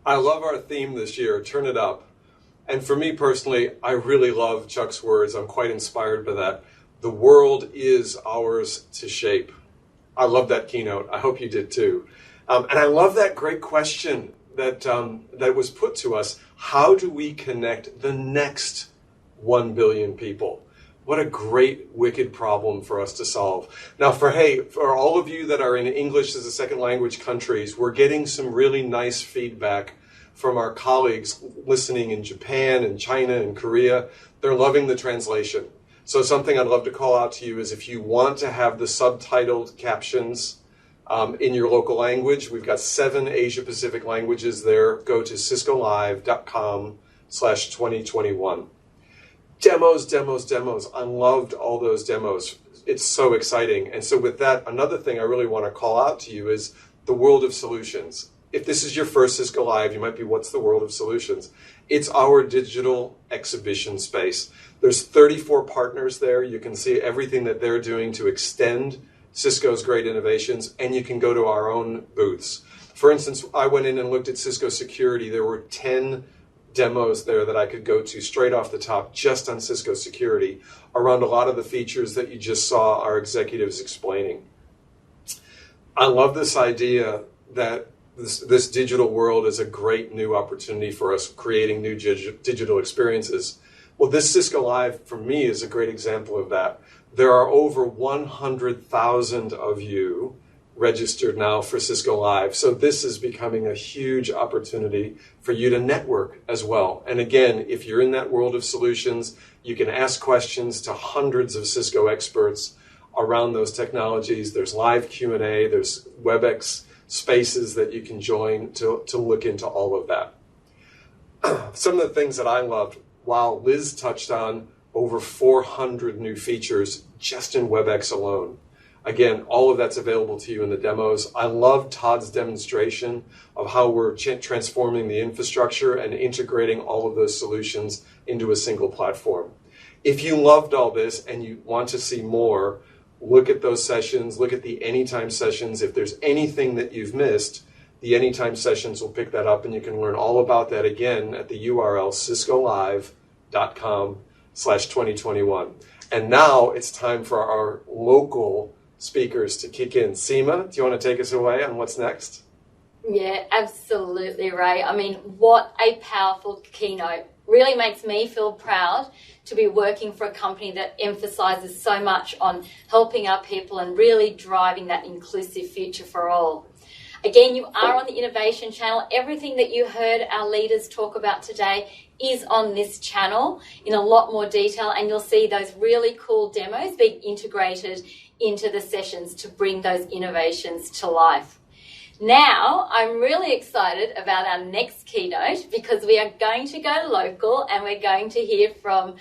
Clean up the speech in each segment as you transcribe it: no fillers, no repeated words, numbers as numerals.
I love our theme this year, Turn It Up. And for me personally, I really love Chuck's words. I'm quite inspired by that. The world is ours to shape. I love that keynote. I hope you did too. And I love that great question that was put to us. How do we connect the next 1 billion people? What a great, wicked problem for us to solve. Now, for all of you that are in English as a second language countries, we're getting some really nice feedback from our colleagues listening in Japan and China and Korea. They're loving the translation. So something I'd love to call out to you is if you want to have the subtitled captions in your local language, we've got 7 Asia Pacific languages there. Go to ciscolive.com/2021. Demos. I loved all those demos. It's so exciting. And so with that, another thing I really want to call out to you is the world of solutions. If this is your first Cisco Live, you might be, what's the world of solutions? It's our digital exhibition space. There's 34 partners there. You can see everything that they're doing to extend Cisco's great innovations, and you can go to our own booths. For instance, I went in and looked at Cisco Security. There were 10 demos there that I could go to straight off the top just on Cisco Security around a lot of the features that you just saw our executives explaining. I love this idea that this digital world is a great new opportunity for us, creating new digital experiences. Well, this Cisco Live, for me, is a great example of that. There are over 100,000 of you registered now for Cisco Live. So this is becoming a huge opportunity for you to network as well. And again, if you're in that world of solutions, you can ask questions to hundreds of Cisco experts around those technologies. There's live Q&A, there's WebEx spaces that you can join to look into all of that. Some of the things that I loved, while Liz touched on over 400 new features just in WebEx alone. Again, all of that's available to you in the demos. I love Todd's demonstration of how we're transforming the infrastructure and integrating all of those solutions into a single platform. If you loved all this and you want to see more, look at those sessions, look at the Anytime sessions. If there's anything that you've missed, the Anytime sessions will pick that up, and you can learn all about that again at the URL ciscolive.com/2021. And now it's time for our local speakers to kick in. Seema, do you want to take us away on what's next? Yeah, absolutely, Ray. I mean, what a powerful keynote. Really makes me feel proud to be working for a company that emphasizes so much on helping our people and really driving that inclusive future for all. Again, you are on the Innovation Channel. Everything that you heard our leaders talk about today is on this channel in a lot more detail, and you'll see those really cool demos being integrated into the sessions to bring those innovations to life. Now, I'm really excited about our next keynote because we are going to go local and we're going to hear from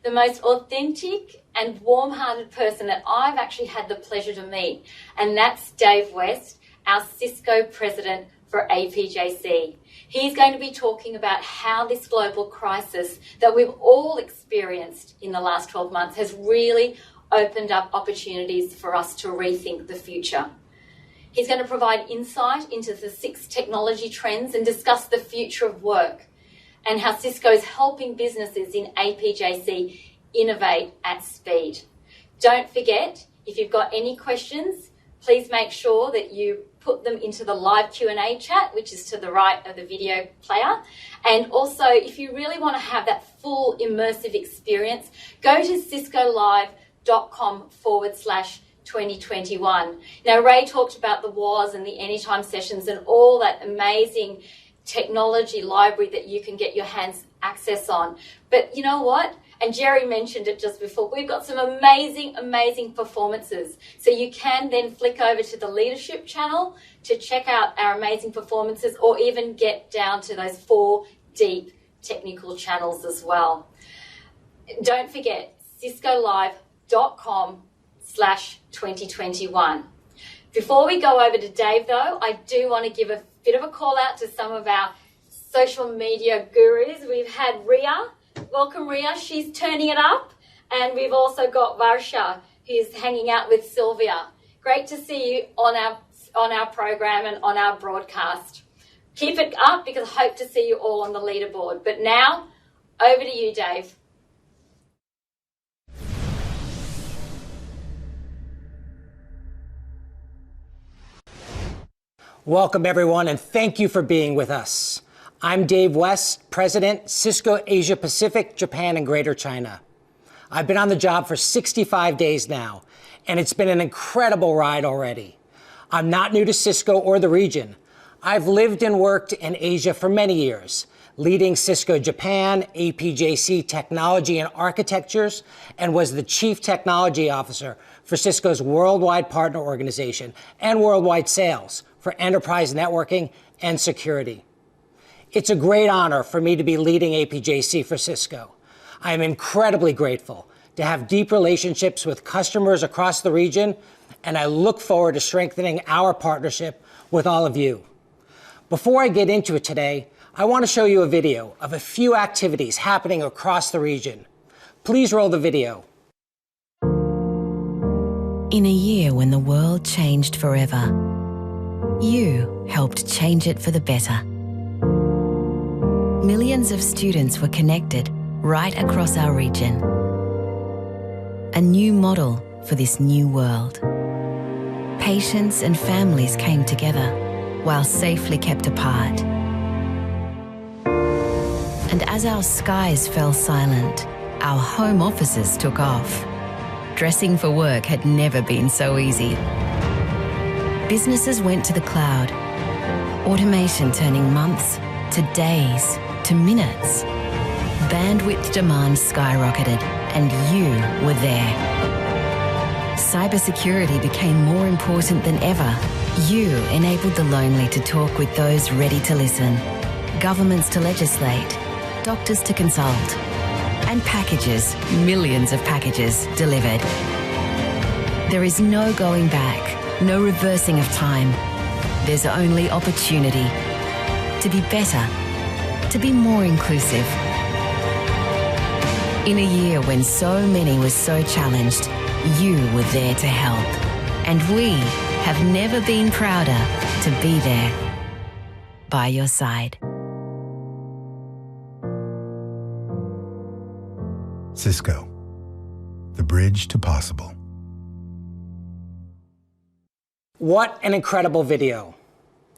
the most authentic and warm-hearted person that I've actually had the pleasure to meet, and that's Dave West, our Cisco president for APJC. He's going to be talking about how this global crisis that we've all experienced in the last 12 months has really opened up opportunities for us to rethink the future. He's going to provide insight into the 6 technology trends and discuss the future of work and how Cisco is helping businesses in APJC innovate at speed. Don't forget, if you've got any questions, please make sure that you put them into the live Q&A chat, which is to the right of the video player. And also, if you really want to have that full immersive experience, go to ciscolive.com/2021. Now, Ray talked about the WAS and the Anytime sessions and all that amazing technology library that you can get your hands access on. But you know what? And Jerry mentioned it just before. We've got some amazing performances. So you can then flick over to the leadership channel to check out our amazing performances, or even get down to those 4 deep technical channels as well. Don't forget, ciscolive.com/2021. Before we go over to Dave, though, I do want to give a bit of a call out to some of our social media gurus. We've had Ria. Welcome, Ria. She's turning it up. And we've also got Varsha, who's hanging out with Sylvia. Great to see you on our program and on our broadcast. Keep it up because I hope to see you all on the leaderboard. But now, over to you, Dave. Welcome, everyone, and thank you for being with us. I'm Dave West, President, Cisco Asia Pacific, Japan, and Greater China. I've been on the job for 65 days now, and it's been an incredible ride already. I'm not new to Cisco or the region. I've lived and worked in Asia for many years, leading Cisco Japan, APJC Technology and Architectures, and was the Chief Technology Officer for Cisco's Worldwide Partner Organization and Worldwide Sales for Enterprise Networking and Security. It's a great honor for me to be leading APJC for Cisco. I am incredibly grateful to have deep relationships with customers across the region, and I look forward to strengthening our partnership with all of you. Before I get into it today, I want to show you a video of a few activities happening across the region. Please roll the video. In a year when the world changed forever, you helped change it for the better. Millions of students were connected right across our region. A new model for this new world. Patients and families came together while safely kept apart. And as our skies fell silent, our home offices took off. Dressing for work had never been so easy. Businesses went to the cloud, automation turning months to days to minutes. Bandwidth demand skyrocketed, and you were there. Cybersecurity became more important than ever. You enabled the lonely to talk with those ready to listen, governments to legislate, doctors to consult, and packages, millions of packages, delivered. There is no going back, no reversing of time. There's only opportunity to be better, to be more inclusive. In a year when so many were so challenged, you were there to help. And we have never been prouder to be there by your side. Cisco, the bridge to possible. What an incredible video.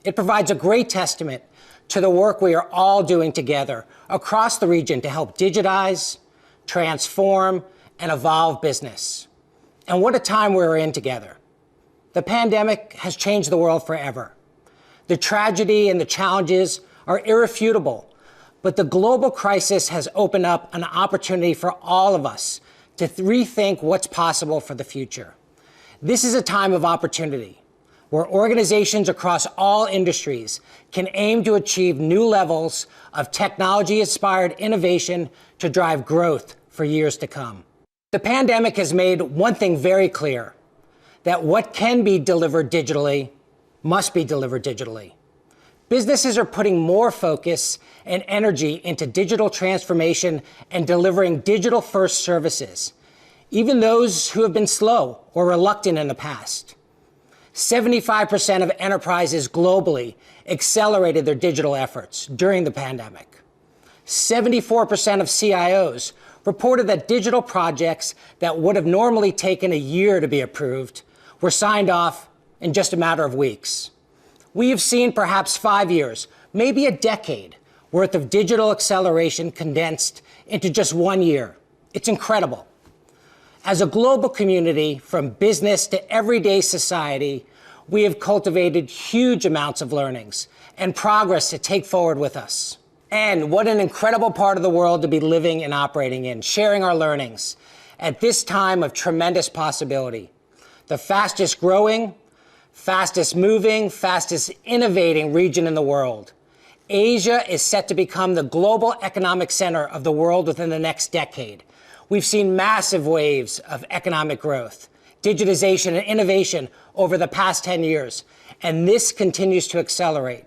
It provides a great testament to the work we are all doing together across the region to help digitize, transform, and evolve business. And what a time we're in together. The pandemic has changed the world forever. The tragedy and the challenges are irrefutable, but the global crisis has opened up an opportunity for all of us to rethink what's possible for the future. This is a time of opportunity, where organizations across all industries can aim to achieve new levels of technology-inspired innovation to drive growth for years to come. The pandemic has made one thing very clear, that what can be delivered digitally must be delivered digitally. Businesses are putting more focus and energy into digital transformation and delivering digital-first services, even those who have been slow or reluctant in the past. 75% of enterprises globally accelerated their digital efforts during the pandemic. 74% of CIOs reported that digital projects that would have normally taken a year to be approved were signed off in just a matter of weeks. We have seen perhaps 5 years, maybe a decade, worth of digital acceleration condensed into just 1 year. It's incredible. As a global community, from business to everyday society, we have cultivated huge amounts of learnings and progress to take forward with us. And what an incredible part of the world to be living and operating in, sharing our learnings at this time of tremendous possibility. The fastest growing, fastest moving, fastest innovating region in the world. Asia is set to become the global economic center of the world within the next decade. We've seen massive waves of economic growth, digitization, and innovation over the past 10 years, and this continues to accelerate.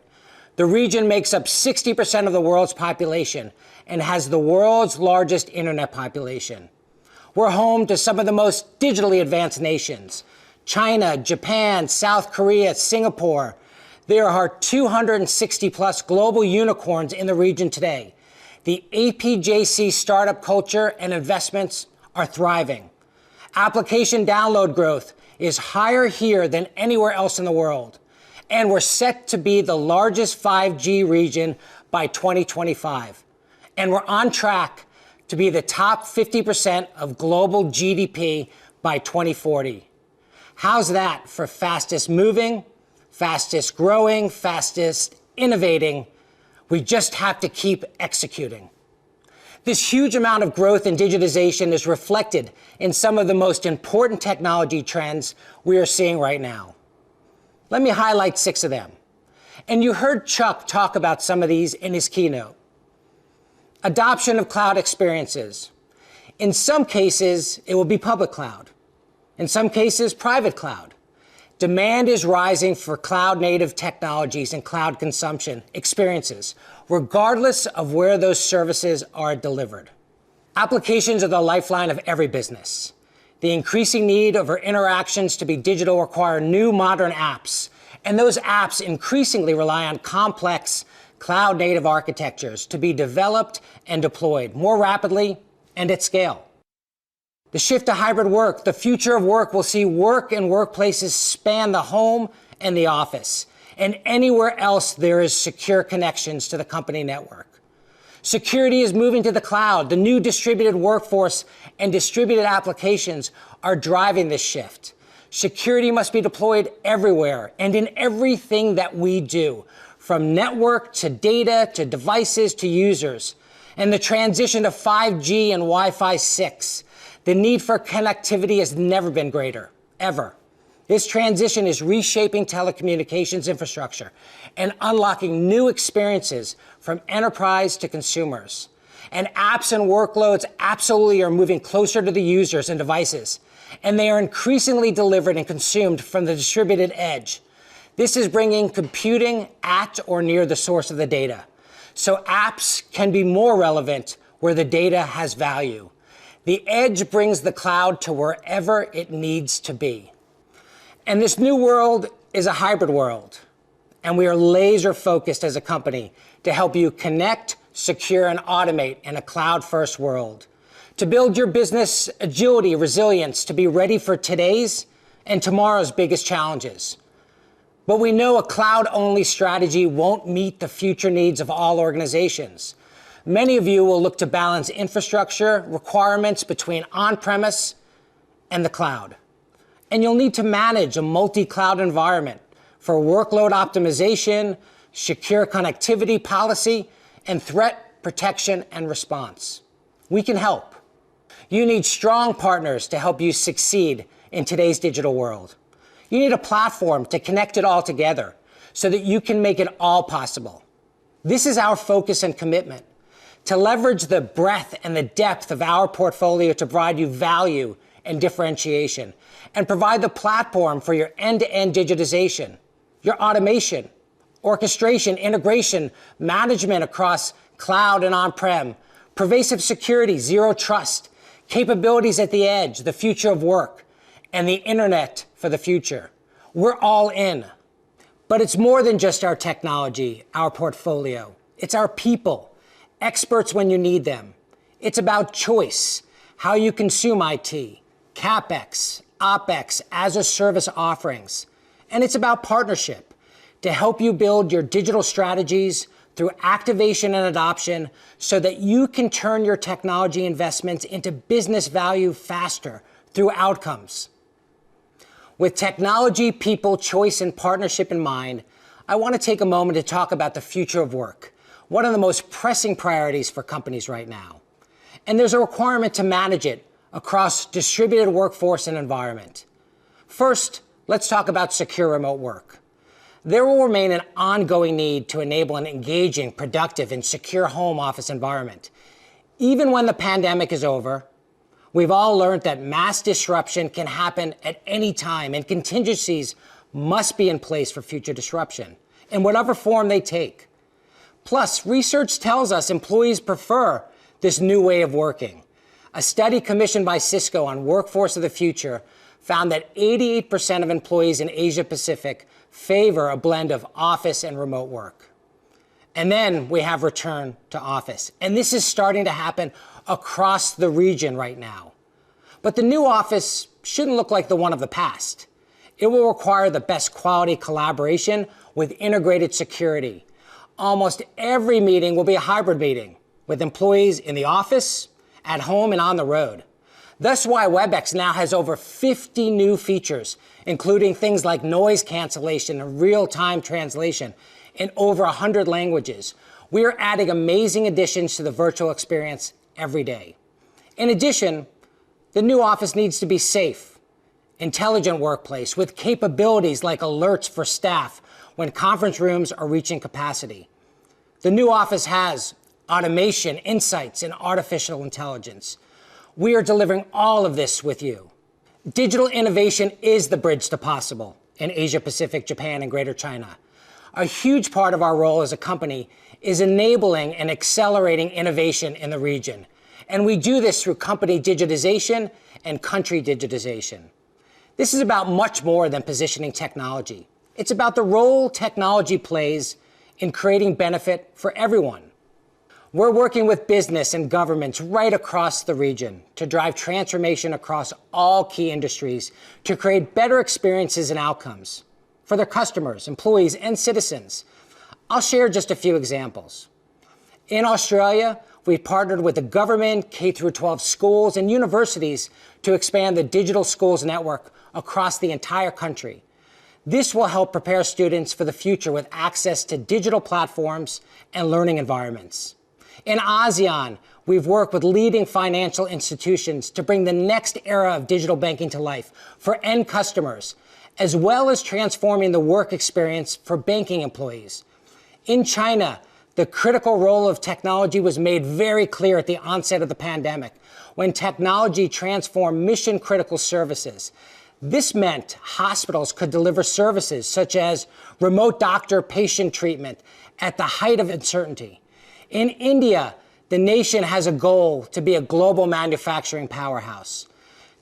The region makes up 60% of the world's population and has the world's largest internet population. We're home to some of the most digitally advanced nations: China, Japan, South Korea, Singapore. There are 260 plus global unicorns in the region today. The APJC startup culture and investments are thriving. Application download growth is higher here than anywhere else in the world. And we're set to be the largest 5G region by 2025. And we're on track to be the top 50% of global GDP by 2040. How's that for fastest moving, fastest growing, fastest innovating? We just have to keep executing. This huge amount of growth in digitization is reflected in some of the most important technology trends we are seeing right now. Let me highlight 6 of them. And you heard Chuck talk about some of these in his keynote. Adoption of cloud experiences. In some cases, it will be public cloud. In some cases, private cloud. Demand is rising for cloud-native technologies and cloud consumption experiences, regardless of where those services are delivered. Applications are the lifeline of every business. The increasing need of our interactions to be digital require new modern apps, and those apps increasingly rely on complex cloud-native architectures to be developed and deployed more rapidly and at scale. The shift to hybrid work, the future of work, will see work and workplaces span the home and the office, and anywhere else there is secure connections to the company network. Security is moving to the cloud. The new distributed workforce and distributed applications are driving this shift. Security must be deployed everywhere and in everything that we do, from network to data to devices to users. And the transition to 5G and Wi-Fi 6. The need for connectivity has never been greater, ever. This transition is reshaping telecommunications infrastructure and unlocking new experiences from enterprise to consumers. And apps and workloads absolutely are moving closer to the users and devices, and they are increasingly delivered and consumed from the distributed edge. This is bringing computing at or near the source of the data, so apps can be more relevant where the data has value. The edge brings the cloud to wherever it needs to be. And this new world is a hybrid world. And we are laser focused as a company to help you connect, secure, and automate in a cloud-first world. To build your business agility, resilience, to be ready for today's and tomorrow's biggest challenges. But we know a cloud-only strategy won't meet the future needs of all organizations. Many of you will look to balance infrastructure requirements between on-premise and the cloud. And you'll need to manage a multi-cloud environment for workload optimization, secure connectivity policy, and threat protection and response. We can help. You need strong partners to help you succeed in today's digital world. You need a platform to connect it all together so that you can make it all possible. This is our focus and commitment, to leverage the breadth and the depth of our portfolio to provide you value and differentiation, and provide the platform for your end-to-end digitization, your automation, orchestration, integration, management across cloud and on-prem, pervasive security, zero trust, capabilities at the edge, the future of work, and the internet for the future. We're all in. But it's more than just our technology, our portfolio. It's our people. Experts when you need them. It's about choice, how you consume IT, CapEx, OpEx, as a service offerings. And it's about partnership to help you build your digital strategies through activation and adoption so that you can turn your technology investments into business value faster through outcomes. With technology, people, choice, and partnership in mind, I want to take a moment to talk about the future of work, one of the most pressing priorities for companies right now. And there's a requirement to manage it across distributed workforce and environment. First, let's talk about secure remote work. There will remain an ongoing need to enable an engaging, productive, and secure home office environment. Even when the pandemic is over, we've all learned that mass disruption can happen at any time, and contingencies must be in place for future disruption, in whatever form they take. Plus, research tells us employees prefer this new way of working. A study commissioned by Cisco on Workforce of the Future found that 88% of employees in Asia Pacific favor a blend of office and remote work. And then we have return to office. And this is starting to happen across the region right now. But the new office shouldn't look like the one of the past. It will require the best quality collaboration with integrated security. Almost every meeting will be a hybrid meeting with employees in the office, at home, and on the road. That's why WebEx now has over 50 new features, including things like noise cancellation and real-time translation in over 100 languages. We are adding amazing additions to the virtual experience every day. In addition, the new office needs to be safe, intelligent workplace with capabilities like alerts for staff when conference rooms are reaching capacity. The new office has automation, insights, and artificial intelligence. We are delivering all of this with you. Digital innovation is the bridge to possible in Asia Pacific, Japan, and Greater China. A huge part of our role as a company is enabling and accelerating innovation in the region. And we do this through company digitization and country digitization. This is about much more than positioning technology. It's about the role technology plays in creating benefit for everyone. We're working with business and governments right across the region to drive transformation across all key industries to create better experiences and outcomes for their customers, employees, and citizens. I'll share just a few examples. In Australia, we've partnered with the government, K-12 schools, and universities to expand the digital schools network across the entire country. This will help prepare students for the future with access to digital platforms and learning environments. In ASEAN, we've worked with leading financial institutions to bring the next era of digital banking to life for end customers, as well as transforming the work experience for banking employees. In China, the critical role of technology was made very clear at the onset of the pandemic, when technology transformed mission-critical services. This meant hospitals could deliver services such as remote doctor-patient treatment at the height of uncertainty. In India, the nation has a goal to be a global manufacturing powerhouse.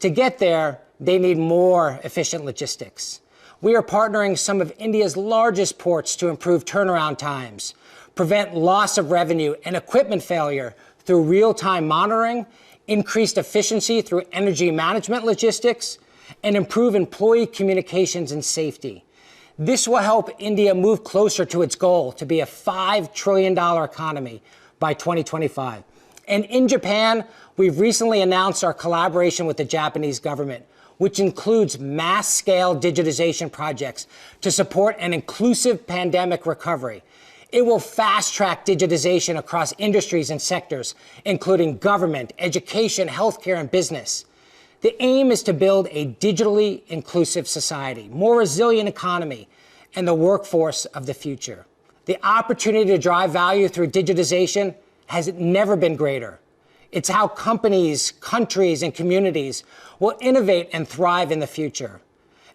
To get there, they need more efficient logistics. We are partnering some of India's largest ports to improve turnaround times, prevent loss of revenue and equipment failure through real-time monitoring, increased efficiency through energy management logistics, and improve employee communications and safety. This will help India move closer to its goal to be a $5 trillion economy by 2025. And in Japan, we've recently announced our collaboration with the Japanese government, which includes mass-scale digitization projects to support an inclusive pandemic recovery. It will fast-track digitization across industries and sectors, including government, education, healthcare, and business. The aim is to build a digitally inclusive society, more resilient economy, and the workforce of the future. The opportunity to drive value through digitization has never been greater. It's how companies, countries, and communities will innovate and thrive in the future.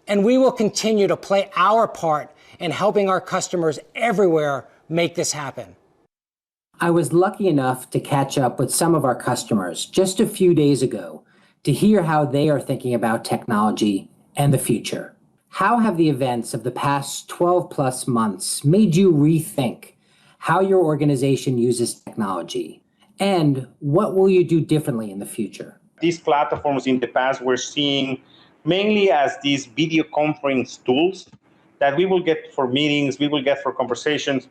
And we will continue to play our part in helping our customers everywhere make this happen. I was lucky enough to catch up with some of our customers just a few days ago to hear how they are thinking about technology and the future. How have the events of the past 12 plus months made you rethink how your organization uses technology? And what will you do differently in the future? These platforms in the past we're seeing mainly as these video conference tools that we will get for meetings, we will get for conversations.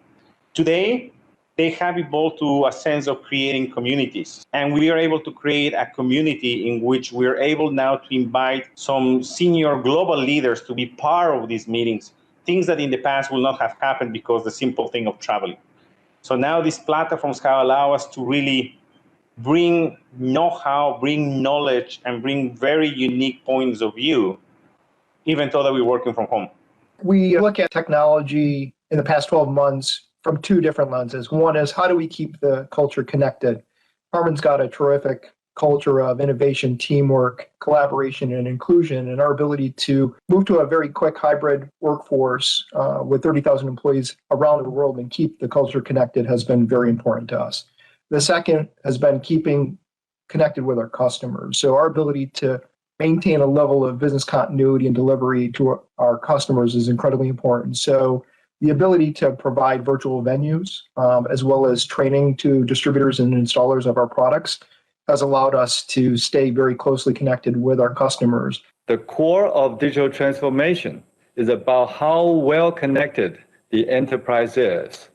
Today, they have evolved to a sense of creating communities. And we are able to create a community in which we're able now to invite some senior global leaders to be part of these meetings, things that in the past would not have happened because the simple thing of traveling. So now these platforms have allowed us to really bring know-how, bring knowledge, and bring very unique points of view, even though that we're working from home. We look at technology in the past 12 months from two different lenses. One is how do we keep the culture connected? Harman's got a terrific culture of innovation, teamwork, collaboration, and inclusion, and our ability to move to a very quick hybrid workforce with 30,000 employees around the world and keep the culture connected has been very important to us. The second has been keeping connected with our customers. So our ability to maintain a level of business continuity and delivery to our customers is incredibly important. So the ability to provide virtual venues, as well as training to distributors and installers of our products, has allowed us to stay very closely connected with our customers. The core of digital transformation is about how well connected the enterprise is.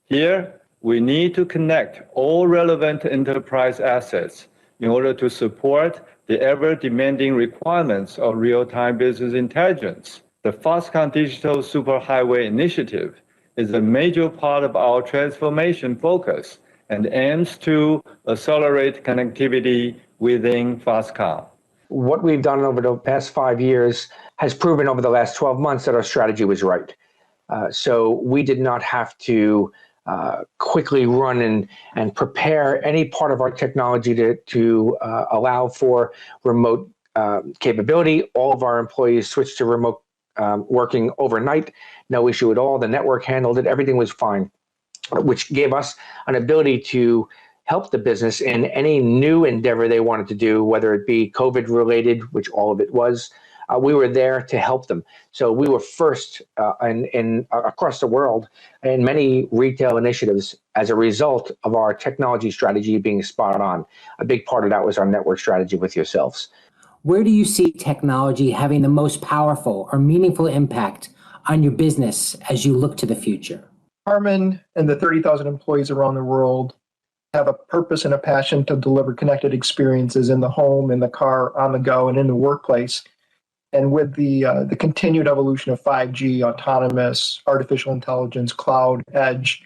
Here, we need to connect all relevant enterprise assets in order to support the ever-demanding requirements of real-time business intelligence. The Foxconn Digital Superhighway Initiative is a major part of our transformation focus and aims to accelerate connectivity within Foxconn. What we've done over the past 5 years has proven over the last 12 months that our strategy was right. So we did not have to quickly run and prepare any part of our technology to allow for remote capability. All of our employees switched to remote working overnight, no issue at all. The network handled it, everything was fine, which gave us an ability to help the business in any new endeavor they wanted to do, whether it be COVID related, which all of it was. We were there to help them. So we were first in across the world in many retail initiatives as a result of our technology strategy being spot on. A big part of that was our network strategy with yourselves. Where do you see technology having the most powerful or meaningful impact on your business as you look to the future? Harman and the 30,000 employees around the world have a purpose and a passion to deliver connected experiences in the home, in the car, on the go, and in the workplace. And with the continued evolution of 5G, autonomous, artificial intelligence, cloud, edge,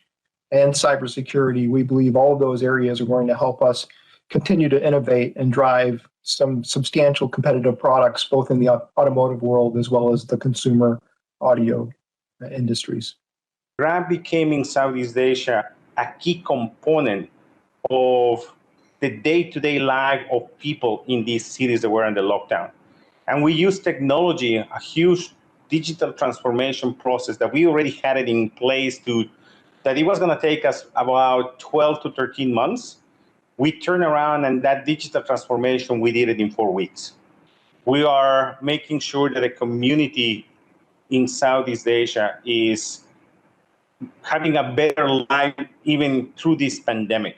and cybersecurity, we believe all of those areas are going to help us continue to innovate and drive some substantial competitive products, both in the automotive world as well as the consumer audio industries. Grab became in Southeast Asia a key component of the day-to-day life of people in these cities that were under lockdown. And we used technology, a huge digital transformation process that we already had it in place that it was going to take us about 12 to 13 months. We turned around and that digital transformation, we did it in 4 weeks. We are making sure that the community in Southeast Asia is having a better life even through this pandemic.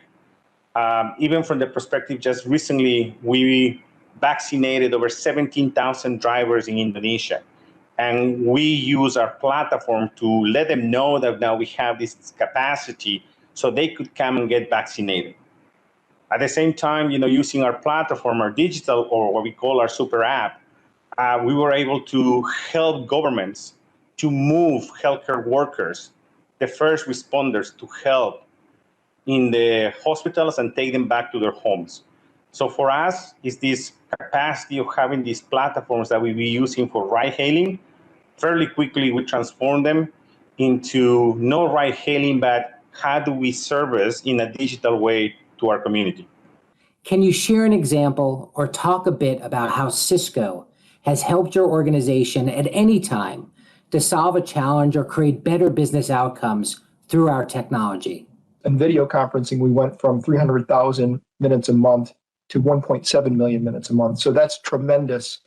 Even from the perspective, just recently, we vaccinated over 17,000 drivers in Indonesia. And we use our platform to let them know that now we have this capacity so they could come and get vaccinated. At the same time, using our platform, our digital, or what we call our super app, we were able to help governments to move healthcare workers, the first responders, to help in the hospitals and take them back to their homes. So for us, is this capacity of having these platforms that we'll be using for ride-hailing. Fairly quickly, we transform them into no ride-hailing, but how do we service in a digital way to our community. Can you share an example or talk a bit about how Cisco has helped your organization at any time to solve a challenge or create better business outcomes through our technology? In video conferencing, we went from 300,000 minutes a month to 1.7 million minutes a month. So that's tremendous.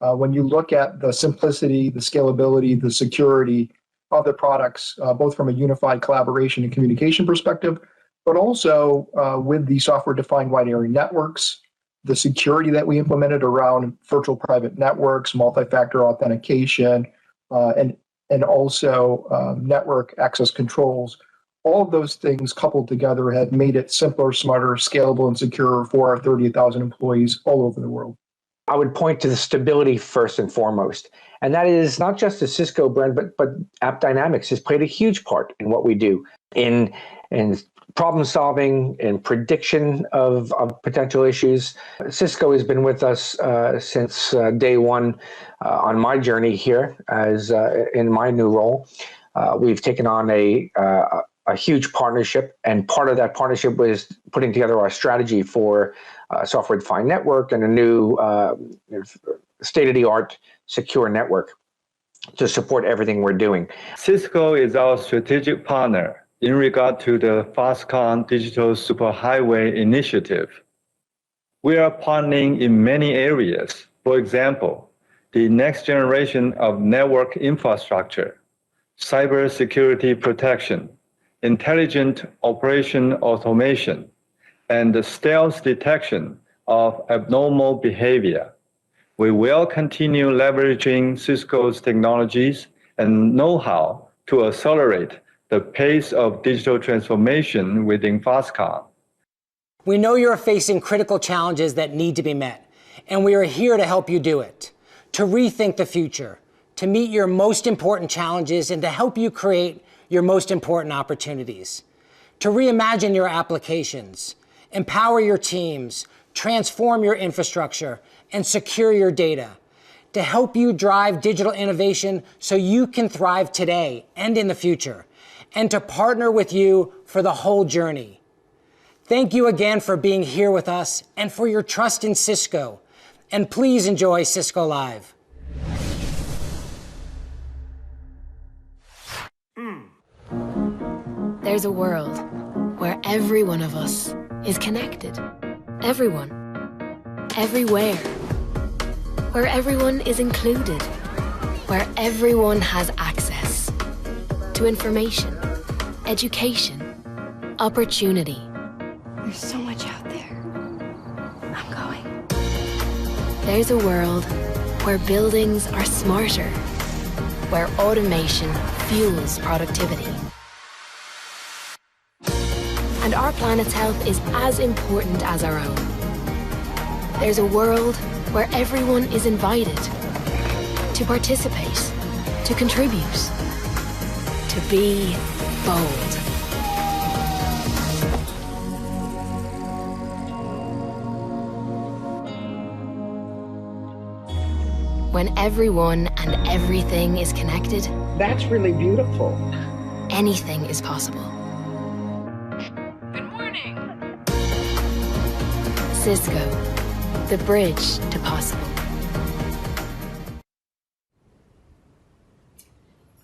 When you look at the simplicity, the scalability, the security of the products, both from a unified collaboration and communication perspective, but also with the software-defined wide area networks, the security that we implemented around virtual private networks, multi-factor authentication, and also network access controls. All of those things coupled together have made it simpler, smarter, scalable, and secure for our 30,000 employees all over the world. I would point to the stability first and foremost. And that is not just the Cisco brand, but AppDynamics has played a huge part in what we do in problem solving and prediction of potential issues. Cisco has been with us since day one on my journey here as in my new role. We've taken on a huge partnership, and part of that partnership was putting together our strategy for a software-defined network and a new state-of-the-art secure network to support everything we're doing. Cisco is our strategic partner in regard to the Foxconn Digital Superhighway Initiative. We are partnering in many areas, For example, the next generation of network infrastructure, cybersecurity protection, intelligent operation automation, and the stealth detection of abnormal behavior. We will continue leveraging Cisco's technologies and know-how to accelerate the pace of digital transformation within Foxconn. We know you're facing critical challenges that need to be met, and we are here to help you do it, to rethink the future, to meet your most important challenges, and to help you create your most important opportunities, to reimagine your applications, empower your teams, transform your infrastructure, and secure your data, to help you drive digital innovation so you can thrive today and in the future, and to partner with you for the whole journey. Thank you again for being here with us and for your trust in Cisco. And please enjoy Cisco Live. There's a world where every one of us is connected. Everyone. Everywhere. Where everyone is included. Where everyone has access to information, education, opportunity. There's so much out there. I'm going. There's a world where buildings are smarter, where automation fuels productivity. And our planet's health is as important as our own. There's a world where everyone is invited to participate, to contribute, to be bold. When everyone and everything is connected, that's really beautiful. Anything is possible. Good morning. Cisco, the bridge to possible.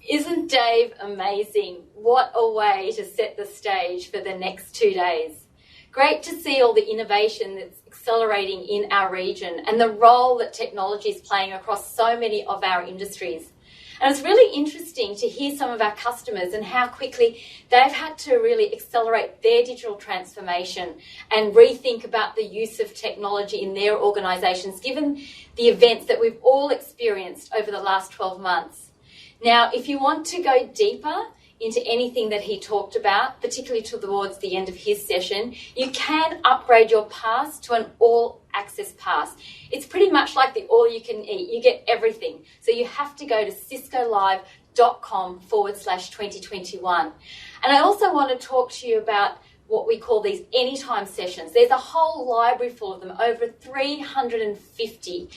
Isn't Dave amazing? What a way to set the stage for the next 2 days. Great to see all the innovation that's accelerating in our region and the role that technology is playing across so many of our industries. And it's really interesting to hear some of our customers and how quickly they've had to really accelerate their digital transformation and rethink about the use of technology in their organisations, given the events that we've all experienced over the last 12 months. Now, if you want to go deeper into anything that he talked about, particularly towards the end of his session, you can upgrade your pass to an all-access pass. It's pretty much like the all-you-can-eat. You get everything. So you have to go to ciscolive.com/2021. And I also want to talk to you about what we call these anytime sessions. There's a whole library full of them, over 350.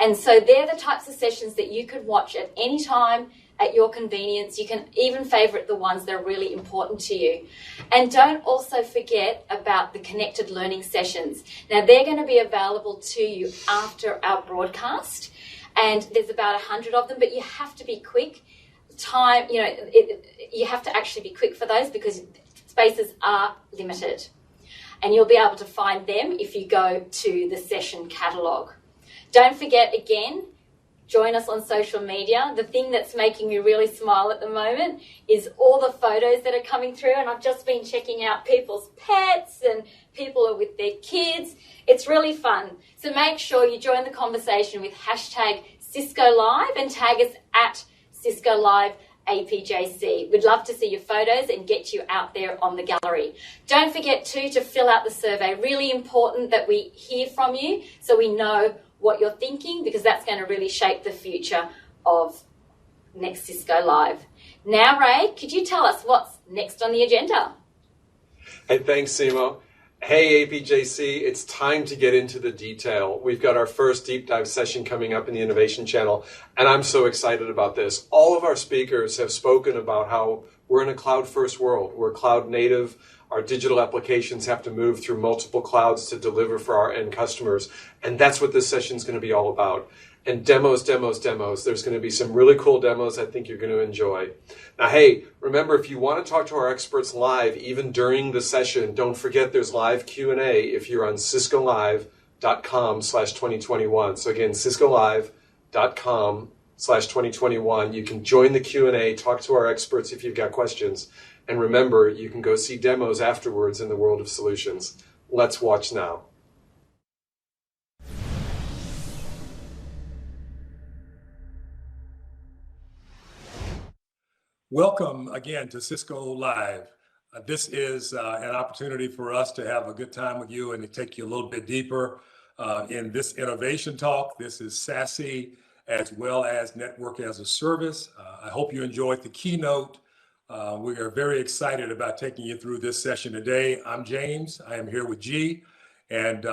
And so they're the types of sessions that you could watch at any time, at your convenience. You can even favorite the ones that are really important to you. And don't also forget about the connected learning sessions. Now, they're going to be available to you after our broadcast, and there's about 100 of them, but you have to be quick. You have to actually be quick for those because spaces are limited. And you'll be able to find them if you go to the session catalogue. Don't forget, again, join us on social media. The thing that's making me really smile at the moment is all the photos that are coming through, and I've just been checking out people's pets and people are with their kids. It's really fun. So make sure you join the conversation with hashtag Cisco Live and tag us at Cisco Live APJC. We'd love to see your photos and get you out there on the gallery. Don't forget too to fill out the survey. Really important that we hear from you so we know what you're thinking, because that's going to really shape the future of next Cisco Live. Now, Ray, could you tell us what's next on the agenda? Hey, thanks, Simo. Hey, APJC, it's time to get into the detail. We've got our first deep dive session coming up in the Innovation Channel, and I'm so excited about this. All of our speakers have spoken about how we're in a cloud-first world. We're cloud native. Our digital applications have to move through multiple clouds to deliver for our end customers. And that's what this session is going to be all about. And demos. There's going to be some really cool demos I think you're going to enjoy. Now, hey, remember, if you want to talk to our experts live, even during the session, don't forget there's live Q&A if you're on Cisco Live ciscolive.com/2021. So again, ciscolive.com/2021. You can join the Q&A, talk to our experts if you've got questions. And remember, you can go see demos afterwards in the world of solutions. Let's watch now. Welcome again to Cisco Live. This is an opportunity for us to have a good time with you and to take you a little bit deeper in this innovation talk. This is SASE as well as Network as a Service. I hope you enjoyed the keynote. We are very excited about taking you through this session today. I'm James. I am here with G, and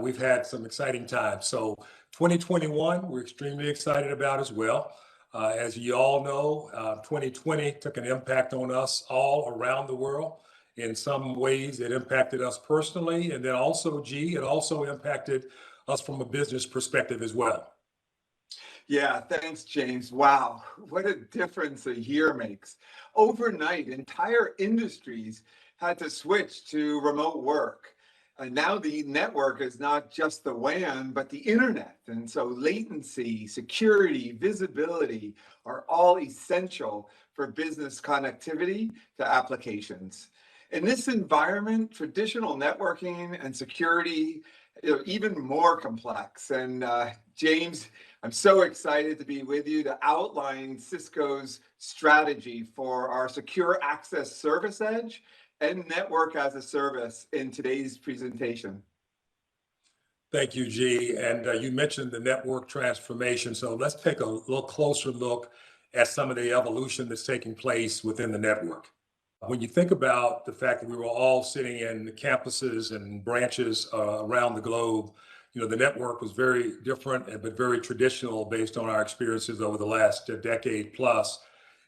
we've had some exciting times. So 2021, we're extremely excited about as well. As you all know, 2020 took an impact on us all around the world. In some ways, it impacted us personally, and then also, G, it also impacted us from a business perspective as well. Yeah, thanks, James. Wow, what a difference a year makes. Overnight, entire industries had to switch to remote work. And now the network is not just the WAN, but the internet. And so latency, security, visibility are all essential for business connectivity to applications. In this environment, traditional networking and security are even more complex. And James, I'm so excited to be with you to outline Cisco's strategy for our secure access service edge and network as a service in today's presentation. Thank you, G. And you mentioned the network transformation. So let's take a little closer look at some of the evolution that's taking place within the network. When you think about the fact that we were all sitting in the campuses and branches around the globe, you know, the network was very different, but very traditional based on our experiences over the last decade plus.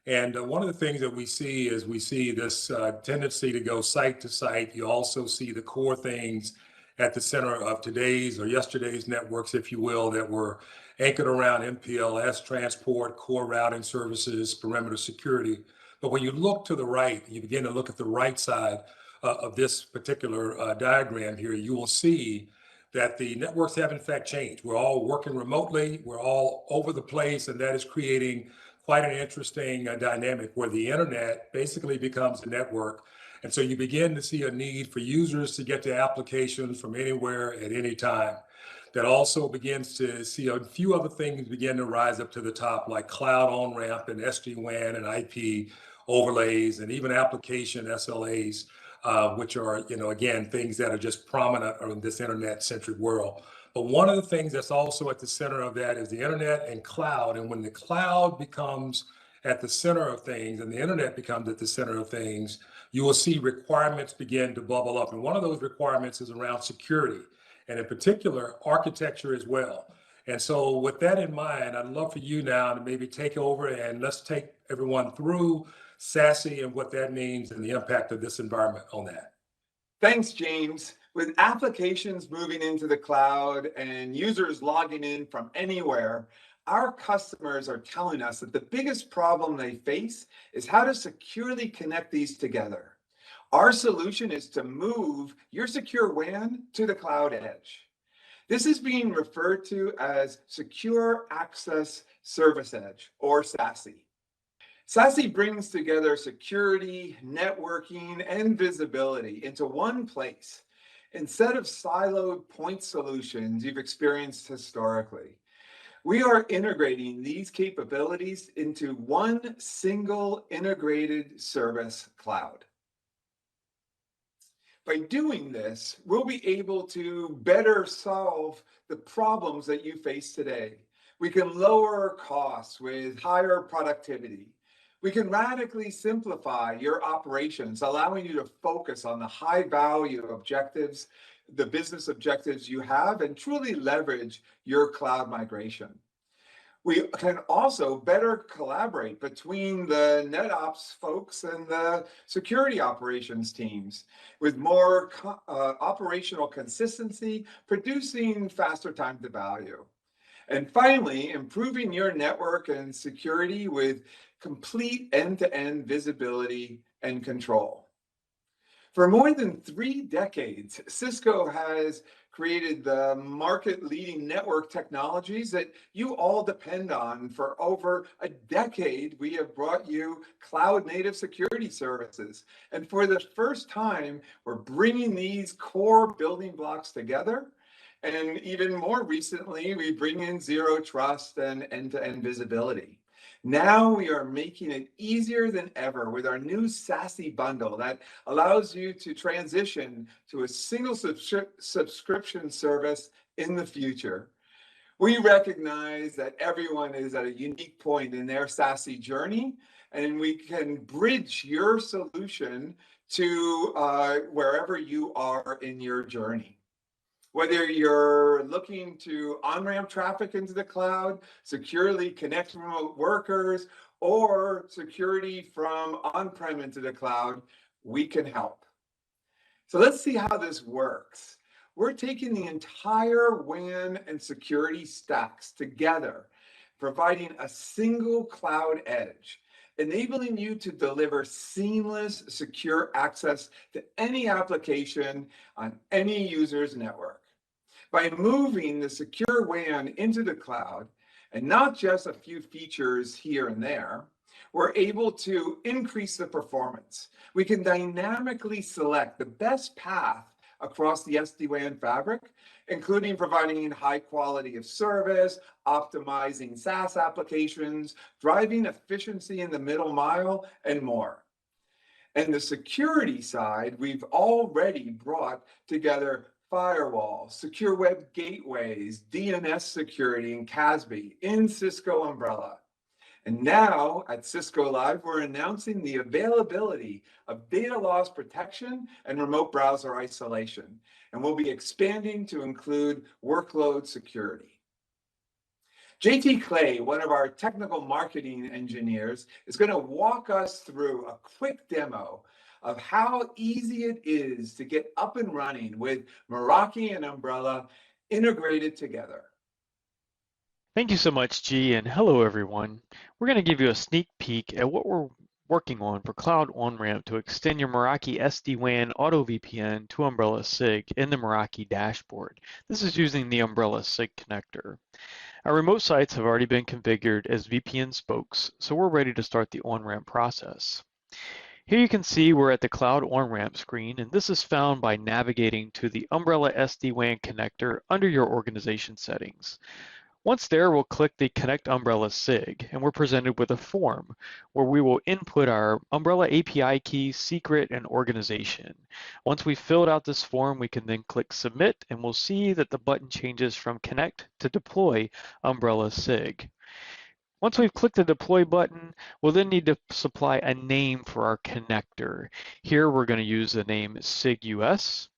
And one of the things that we see is we see this tendency to go site to site. You also see the core things at the center of today's or yesterday's networks, if you will, that were anchored around MPLS, transport, core routing services, perimeter security. But when you look to the right, you begin to look at the right side of this particular diagram here, you will see that the networks have in fact changed. We're all working remotely, we're all over the place, and that is creating quite an interesting dynamic where the internet basically becomes a network. And so you begin to see a need for users to get to applications from anywhere at any time. That also begins to see a few other things begin to rise up to the top, like cloud on-ramp and SD-WAN and IP overlays and even application SLAs, which are, you know, again, things that are just prominent in this internet-centric world. But one of the things that's also at the center of that is the internet and cloud. And when the cloud becomes at the center of things and the internet becomes at the center of things, you will see requirements begin to bubble up. And one of those requirements is around security, and in particular, architecture as well. And so with that in mind, I'd love for you now to maybe take over and let's take everyone through SASE and what that means and the impact of this environment on that. Thanks, James. With applications moving into the cloud and users logging in from anywhere, our customers are telling us that the biggest problem they face is how to securely connect these together. Our solution is to move your secure WAN to the cloud edge. This is being referred to as Secure Access Service Edge, or SASE. SASE brings together security, networking, and visibility into one place, instead of siloed point solutions you've experienced historically. We are integrating these capabilities into one single integrated service cloud. By doing this, we'll be able to better solve the problems that you face today. We can lower costs with higher productivity. We can radically simplify your operations, allowing you to focus on the high value objectives, the business objectives you have, and truly leverage your cloud migration. We can also better collaborate between the NetOps folks and the security operations teams with more operational consistency, producing faster time to value. And finally, improving your network and security with complete end-to-end visibility and control. For more than 3 decades, Cisco has created the market-leading network technologies that you all depend on. For over a decade, we have brought you cloud-native security services. And for the first time, we're bringing these core building blocks together. And even more recently, we bring in zero trust and end-to-end visibility. Now we are making it easier than ever with our new SASE bundle that allows you to transition to a single subscription service in the future. We recognize that everyone is at a unique point in their SASE journey, and we can bridge your solution to wherever you are in your journey. Whether you're looking to on-ramp traffic into the cloud, securely connect remote workers, or security from on-prem into the cloud, we can help. So let's see how this works. We're taking the entire WAN and security stacks together, providing a single cloud edge, enabling you to deliver seamless, secure access to any application on any user's network. By moving the secure WAN into the cloud, and not just a few features here and there, we're able to increase the performance. We can dynamically select the best path across the SD-WAN fabric, including providing high quality of service, optimizing SaaS applications, driving efficiency in the middle mile, and more. And the security side, we've already brought together firewalls, secure web gateways, DNS security, and CASB in Cisco umbrella. And now at Cisco Live, we're announcing the availability of data loss protection and remote browser isolation. And we'll be expanding to include workload security. JT Clay, one of our technical marketing engineers, is going to walk us through a quick demo of how easy it is to get up and running with Meraki and Umbrella integrated together. Thank you so much, G, and hello everyone. We're going to give you a sneak peek at what we're working on for Cloud On-Ramp to extend your Meraki SD-WAN Auto VPN to Umbrella SIG in the Meraki dashboard. This is using the Umbrella SIG connector. Our remote sites have already been configured as VPN spokes, so we're ready to start the on-ramp process. Here you can see we're at the Cloud On-Ramp screen, and this is found by navigating to the Umbrella SD-WAN connector under your organization settings. Once there, we'll click the Connect Umbrella SIG, and we're presented with a form where we will input our Umbrella API key, secret, and organization. Once we've filled out this form, we can then click Submit, and we'll see that the button changes from Connect to Deploy Umbrella SIG. Once we've clicked the deploy button, we'll then need to supply a name for our connector. Here we're going to use the name SIG US,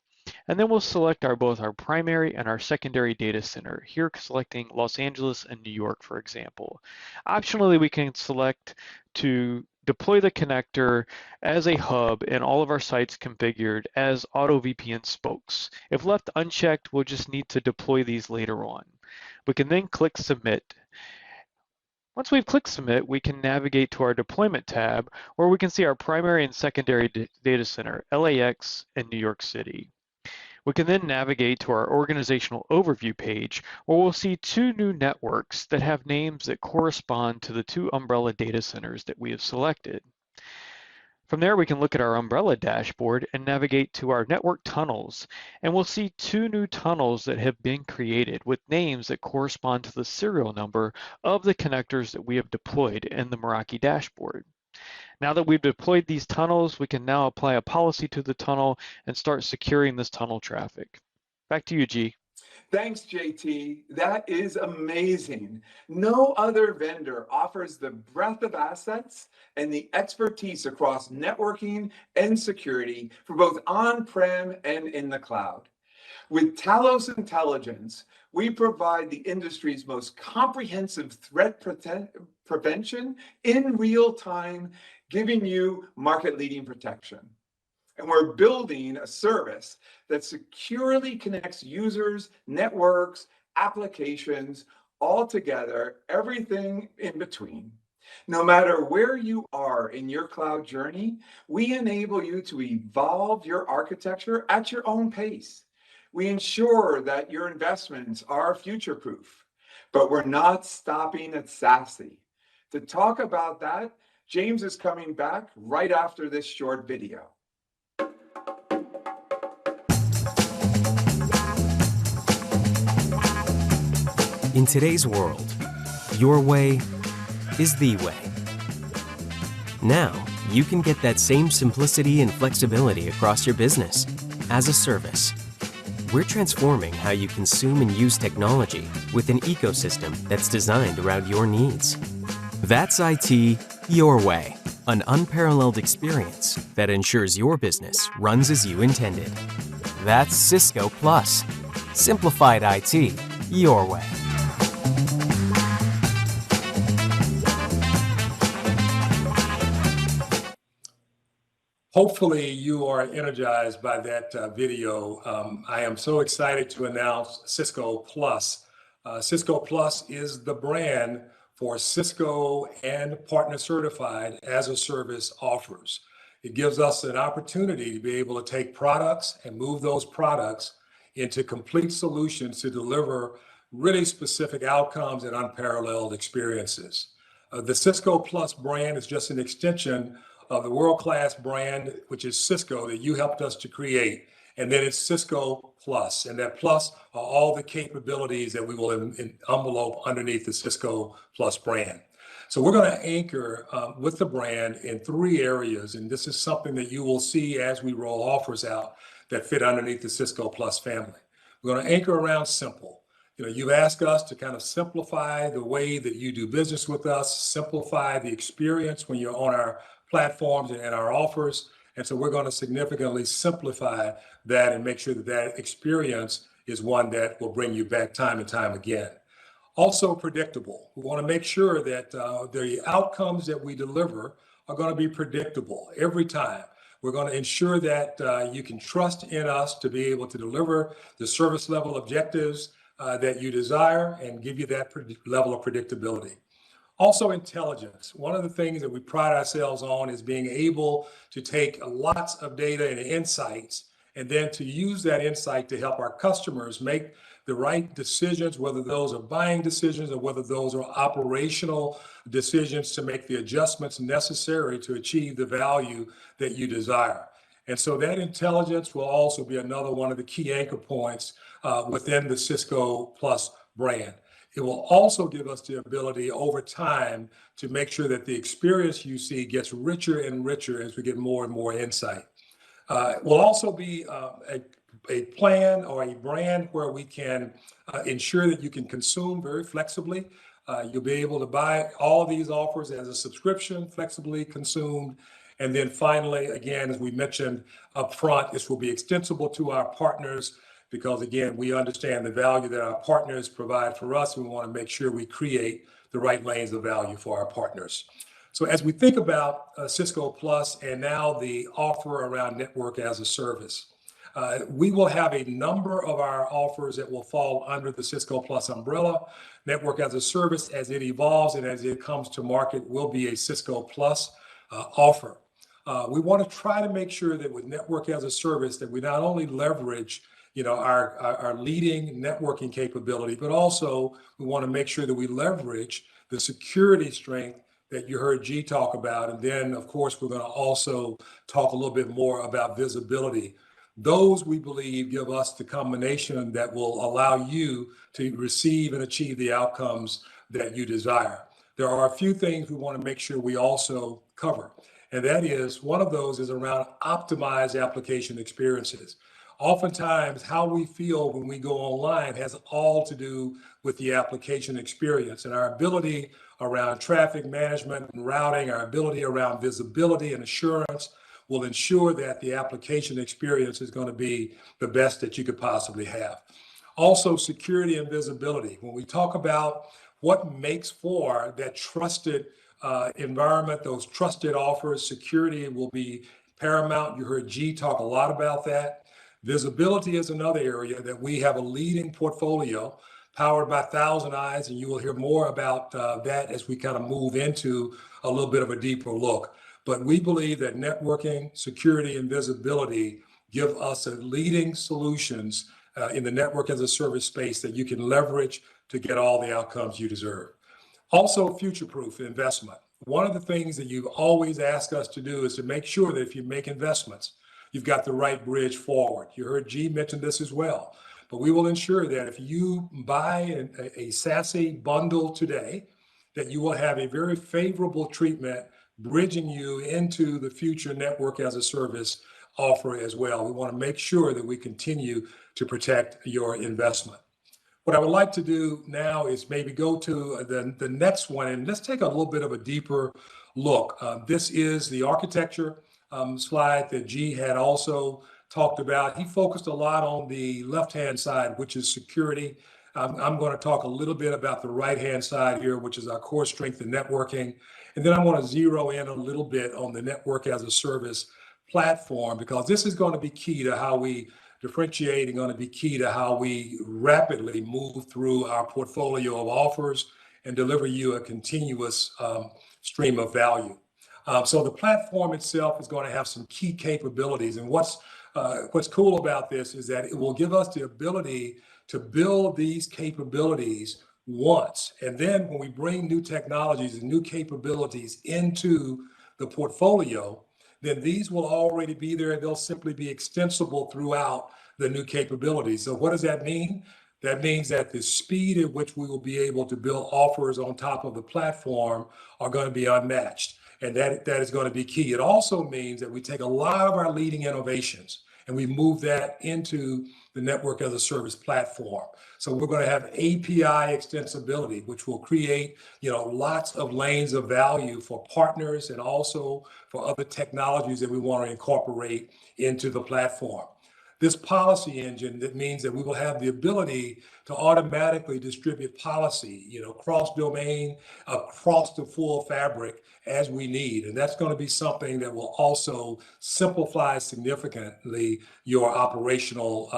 and then we'll select both our primary and our secondary data center. Here selecting Los Angeles and New York, for example. Optionally, we can select to deploy the connector as a hub and all of our sites configured as Auto VPN spokes. If left unchecked, we'll just need to deploy these later on. We can then click Submit. Once we've clicked Submit, we can navigate to our Deployment tab, where we can see our primary and secondary data center, LAX and New York City. We can then navigate to our Organizational Overview page, where we'll see 2 new networks that have names that correspond to the 2 Umbrella data centers that we have selected. From there, we can look at our Umbrella dashboard and navigate to our network tunnels, and we'll see 2 new tunnels that have been created with names that correspond to the serial number of the connectors that we have deployed in the Meraki dashboard. Now that we've deployed these tunnels, we can now apply a policy to the tunnel and start securing this tunnel traffic. Back to you, G. Thanks, JT. That is amazing. No other vendor offers the breadth of assets and the expertise across networking and security for both on-prem and in the cloud. With Talos Intelligence, we provide the industry's most comprehensive threat prevention in real time, giving you market-leading protection. And we're building a service that securely connects users, networks, applications, all together, everything in between. No matter where you are in your cloud journey, we enable you to evolve your architecture at your own pace. We ensure that your investments are future-proof, but we're not stopping at SASE. To talk about that, James is coming back right after this short video. In today's world, your way is the way. Now, you can get that same simplicity and flexibility across your business as a service. We're transforming how you consume and use technology with an ecosystem that's designed around your needs. That's IT your way, an unparalleled experience that ensures your business runs as you intended. That's Cisco Plus, simplified IT your way. Hopefully you are energized by that video. I am so excited to announce Cisco Plus. Cisco Plus is the brand for Cisco and partner certified as a service offers. It gives us an opportunity to be able to take products and move those products into complete solutions to deliver really specific outcomes and unparalleled experiences. The Cisco Plus brand is just an extension of the world-class brand, which is Cisco, that you helped us to create. And then it's Cisco Plus, and that plus are all the capabilities that we will envelope underneath the Cisco Plus brand. So we're going to anchor with the brand in 3 areas, and this is something that you will see as we roll offers out that fit underneath the Cisco Plus family. We're going to anchor around simple. You've asked us to kind of simplify the way that you do business with us, simplify the experience when you're on our platforms and our offers. And so we're going to significantly simplify that and make sure that that experience is one that will bring you back time and time again. Also predictable. We want to make sure that the outcomes that we deliver are going to be predictable every time. We're going to ensure that you can trust in us to be able to deliver the service level objectives that you desire and give you that level of predictability. Also intelligence. One of the things that we pride ourselves on is being able to take lots of data and insights and then to use that insight to help our customers make the right decisions, whether those are buying decisions or whether those are operational decisions to make the adjustments necessary to achieve the value that you desire. And so that intelligence will also be another one of the key anchor points within the Cisco Plus brand. It will also give us the ability over time to make sure that the experience you see gets richer and richer as we get more and more insight. It will also be a plan or a brand where we can ensure that you can consume very flexibly. You'll be able to buy all these offers as a subscription, flexibly consumed. And then finally, again, as we mentioned up front, this will be extensible to our partners because, again, we understand the value that our partners provide for us. We want to make sure we create the right lanes of value for our partners. So as we think about Cisco Plus and now the offer around network as a service, we will have a number of our offers that will fall under the Cisco Plus umbrella. Network as a service, as it evolves and as it comes to market, will be a Cisco Plus offer. We want to try to make sure that with network as a service that we not only leverage our leading networking capability, but also we want to make sure that we leverage the security strength that you heard G talk about. And then, of course, we're going to also talk a little bit more about visibility. Those, we believe, give us the combination that will allow you to receive and achieve the outcomes that you desire. There are a few things we want to make sure we also cover. And that is, one of those is around optimized application experiences. Oftentimes, how we feel when we go online has all to do with the application experience and our ability around traffic management and routing, our ability around visibility and assurance will ensure that the application experience is going to be the best that you could possibly have. Also, security and visibility. When we talk about what makes for that trusted environment, those trusted offers, security will be paramount. You heard G talk a lot about that. Visibility is another area that we have a leading portfolio powered by Thousand Eyes, and you will hear more about that as we kind of move into a little bit of a deeper look. But we believe that networking, security, and visibility give us a leading solutions in the network as a service space that you can leverage to get all the outcomes you deserve. Also, future-proof investment. One of the things that you've always asked us to do is to make sure that if you make investments, you've got the right bridge forward. You heard G mention this as well. But we will ensure that if you buy a SASE bundle today, that you will have a very favorable treatment bridging you into the future network as a service offer as well. We want to make sure that we continue to protect your investment. What I would like to do now is maybe go to the next one, and let's take a little bit of a deeper look. This is the architecture slide that G had also talked about. He focused a lot on the left-hand side, which is security. I'm going to talk a little bit about the right-hand side here, which is our core strength in networking. And then I want to zero in a little bit on the network as a service platform, because this is going to be key to how we differentiate and going to be key to how we rapidly move through our portfolio of offers and deliver you a continuous stream of value. So the platform itself is going to have some key capabilities. And what's cool about this is that it will give us the ability to build these capabilities once. And then when we bring new technologies and new capabilities into the portfolio, then these will already be there and they'll simply be extensible throughout the new capabilities. So what does that mean? That means that the speed at which we will be able to build offers on top of the platform are going to be unmatched. And that is going to be key. It also means that we take a lot of our leading innovations and we move that into the network as a service platform. So we're going to have API extensibility, which will create, lots of lanes of value for partners and also for other technologies that we want to incorporate into the platform. This policy engine, that means that we will have the ability to automatically distribute policy, cross-domain, across the full fabric as we need. And that's going to be something that will also simplify significantly your operational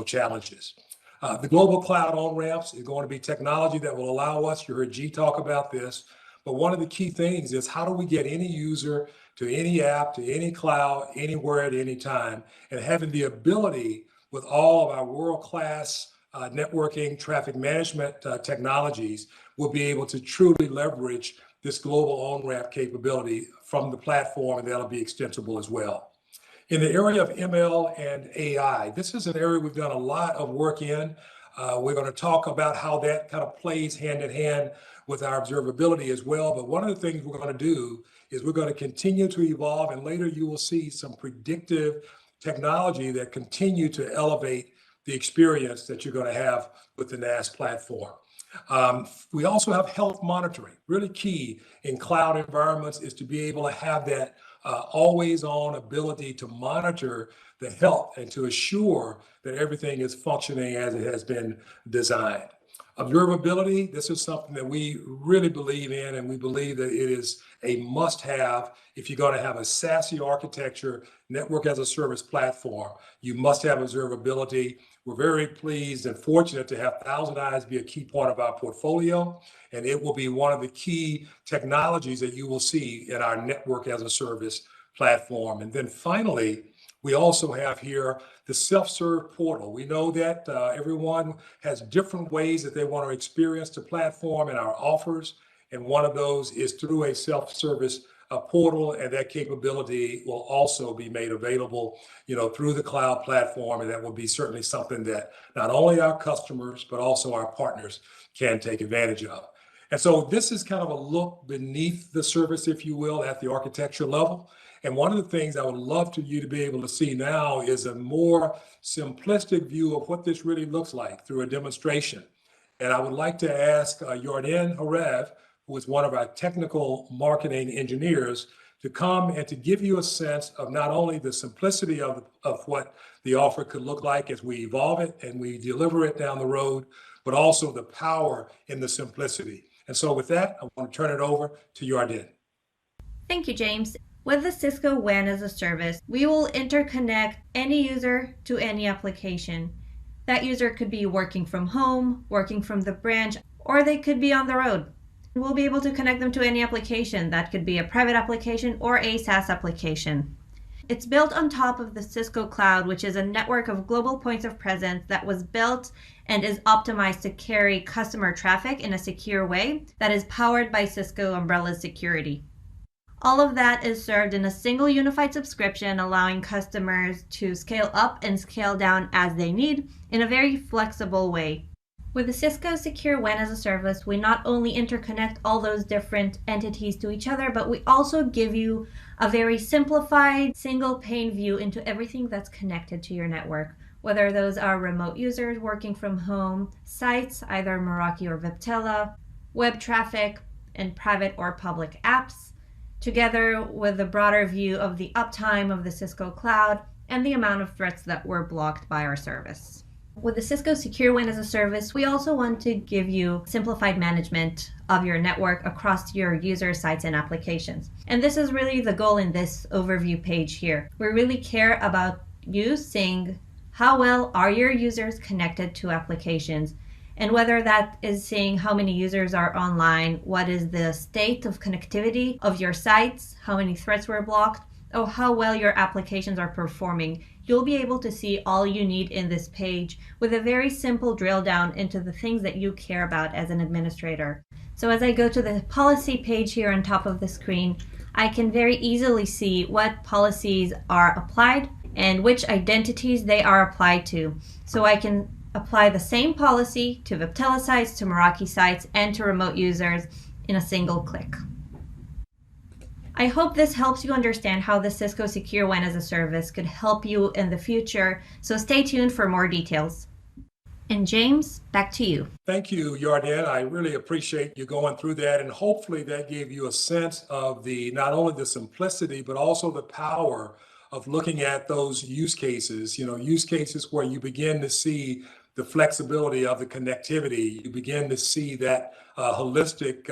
challenges. The global cloud on-ramps is going to be technology that will allow us, you heard G talk about this, but one of the key things is how do we get any user to any app, to any cloud, anywhere at any time, and having the ability with all of our world-class networking, traffic management technologies, we'll be able to truly leverage this global on-ramp capability from the platform, and that'll be extensible as well. In the area of ML and AI, this is an area we've done a lot of work in. We're going to talk about how that kind of plays hand in hand with our observability as well. But one of the things we're going to do is we're going to continue to evolve, and later you will see some predictive technology that continue to elevate the experience that you're going to have with the NAS platform. We also have health monitoring. Really key in cloud environments is to be able to have that always on ability to monitor the health and to assure that everything is functioning as it has been designed. Observability, this is something that we really believe in, and we believe that it is a must-have if you're going to have a SASE architecture, network as a service platform. You must have observability. We're very pleased and fortunate to have Thousand Eyes be a key part of our portfolio, and it will be one of the key technologies that you will see in our network as a service platform. And then finally, we also have here the self-serve portal. We know that everyone has different ways that they want to experience the platform and our offers, and one of those is through a self-service portal, and that capability will also be made available, through the cloud platform, and that will be certainly something that not only our customers but also our partners can take advantage of. And so this is kind of a look beneath the surface, if you will, at the architecture level. And one of the things I would love for you to be able to see now is a more simplistic view of what this really looks like through a demonstration. And I would like to ask Yarden Harev, who is one of our technical marketing engineers, to come and to give you a sense of not only the simplicity of what the offer could look like as we evolve it and we deliver it down the road, but also the power in the simplicity. And so with that, I want to turn it over to Yarden. Thank you, James. With the Cisco WAN as a service, we will interconnect any user to any application. That user could be working from home, working from the branch, or they could be on the road. We'll be able to connect them to any application. That could be a private application or a SaaS application. It's built on top of the Cisco Cloud, which is a network of global points of presence that was built and is optimized to carry customer traffic in a secure way that is powered by Cisco Umbrella Security. All of that is served in a single unified subscription, allowing customers to scale up and scale down as they need in a very flexible way. With the Cisco Secure WAN as a Service, we not only interconnect all those different entities to each other, but we also give you a very simplified, single pane view into everything that's connected to your network, whether those are remote users working from home, sites, either Meraki or Viptela, web traffic, and private or public apps, together with a broader view of the uptime of the Cisco Cloud and the amount of threats that were blocked by our service. With the Cisco Secure WAN as a Service, we also want to give you simplified management of your network across your user sites and applications. And this is really the goal in this overview page here. We really care about you seeing how well are your users connected to applications, and whether that is seeing how many users are online, what is the state of connectivity of your sites, how many threats were blocked, or how well your applications are performing. You'll be able to see all you need in this page with a very simple drill down into the things that you care about as an administrator. So as I go to the policy page here on top of the screen, I can very easily see what policies are applied and which identities they are applied to. So I can apply the same policy to Viptela sites, to Meraki sites, and to remote users in a single click. I hope this helps you understand how the Cisco Secure WAN as a Service could help you in the future, so stay tuned for more details. And James, back to you. Thank you, Yarden. I really appreciate you going through that, and hopefully that gave you a sense of not only the simplicity, but also the power of looking at those use cases, use cases where you begin to see the flexibility of the connectivity. You begin to see that holistic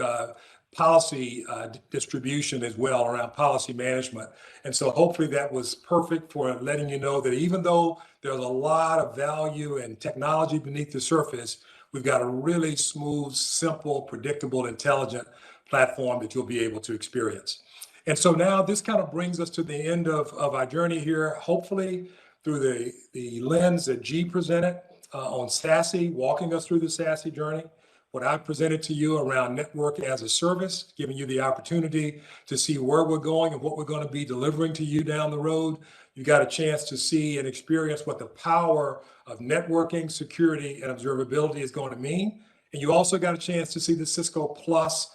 policy distribution as well around policy management. And so hopefully that was perfect for letting you know that even though there's a lot of value and technology beneath the surface, we've got a really smooth, simple, predictable, intelligent platform that you'll be able to experience. And so now this kind of brings us to the end of our journey here, hopefully through the lens that G presented on SASE, walking us through the SASE journey. What I presented to you around network as a service, giving you the opportunity to see where we're going and what we're going to be delivering to you down the road. You got a chance to see and experience what the power of networking, security, and observability is going to mean. And you also got a chance to see the Cisco Plus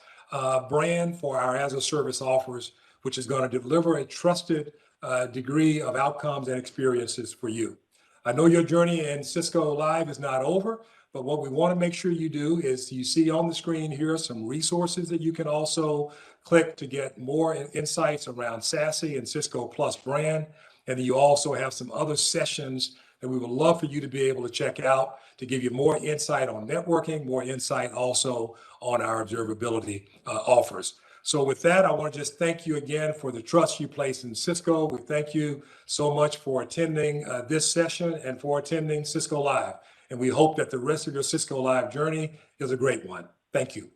brand for our as a service offers, which is going to deliver a trusted degree of outcomes and experiences for you. I know your journey in Cisco Live is not over, but what we want to make sure you do is you see on the screen here some resources that you can also click to get more insights around SASE and Cisco Plus brand. And then you also have some other sessions that we would love for you to be able to check out to give you more insight on networking, more insight also on our observability offers. So with that, I want to just thank you again for the trust you place in Cisco. We thank you so much for attending this session and for attending Cisco Live. And we hope that the rest of your Cisco Live journey is a great one. Thank you.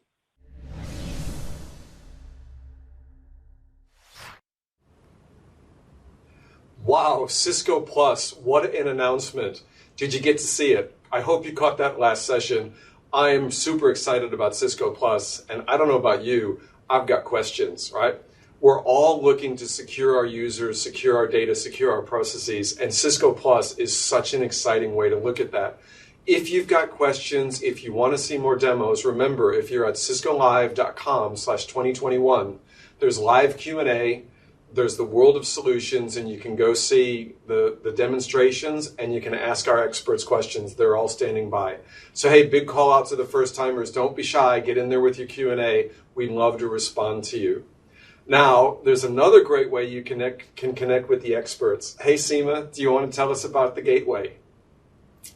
Wow, Cisco Plus, what an announcement. Did you get to see it? I hope you caught that last session. I am super excited about Cisco Plus, and I don't know about you, I've got questions, right? We're all looking to secure our users, secure our data, secure our processes, and Cisco Plus is such an exciting way to look at that. If you've got questions, if you want to see more demos, remember, if you're at ciscolive.com/2021, there's live Q&A, there's the World of Solutions, and you can go see the demonstrations, and you can ask our experts questions. They're all standing by. So, hey, big call out to the first timers. Don't be shy. Get in there with your Q&A. We'd love to respond to you. Now, there's another great way you can connect with the experts. Hey, Seema, do you want to tell us about the gateway?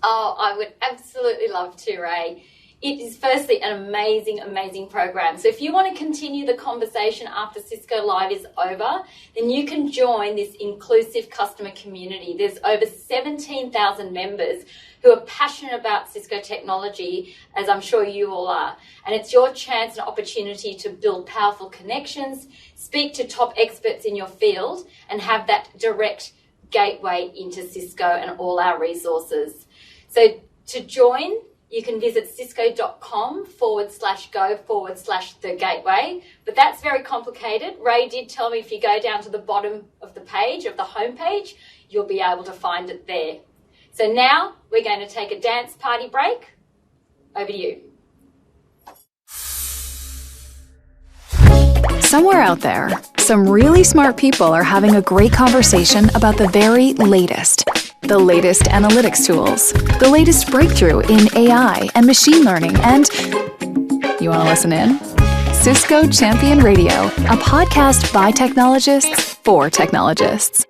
Oh, I would absolutely love to, Ray. It is firstly an amazing, amazing program. So if you want to continue the conversation after Cisco Live is over, then you can join this inclusive customer community. There's over 17,000 members who are passionate about Cisco technology, as I'm sure you all are. And it's your chance and opportunity to build powerful connections, speak to top experts in your field, and have that direct gateway into Cisco and all our resources. So to join, you can visit cisco.com/go/the gateway, but that's very complicated. Ray did tell me if you go down to the bottom of the page, of the homepage, you'll be able to find it there. So now we're going to take a dance party break. Over to you. Somewhere out there, some really smart people are having a great conversation about the very latest. The latest analytics tools, the latest breakthrough in AI and machine learning, and you want to listen in? Cisco Champion Radio, a podcast by technologists for technologists.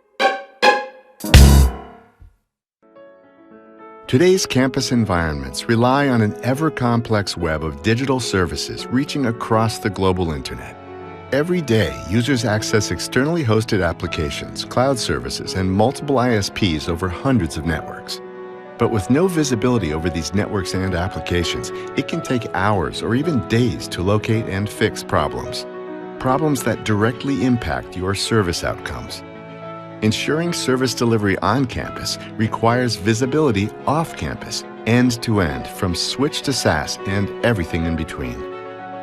Today's campus environments rely on an ever-complex web of digital services reaching across the global internet. Every day, users access externally hosted applications, cloud services, and multiple ISPs over hundreds of networks. But with no visibility over these networks and applications, it can take hours or even days to locate and fix problems. Problems that directly impact your service outcomes. Ensuring service delivery on campus requires visibility off campus, end-to-end, from switch to SaaS and everything in between.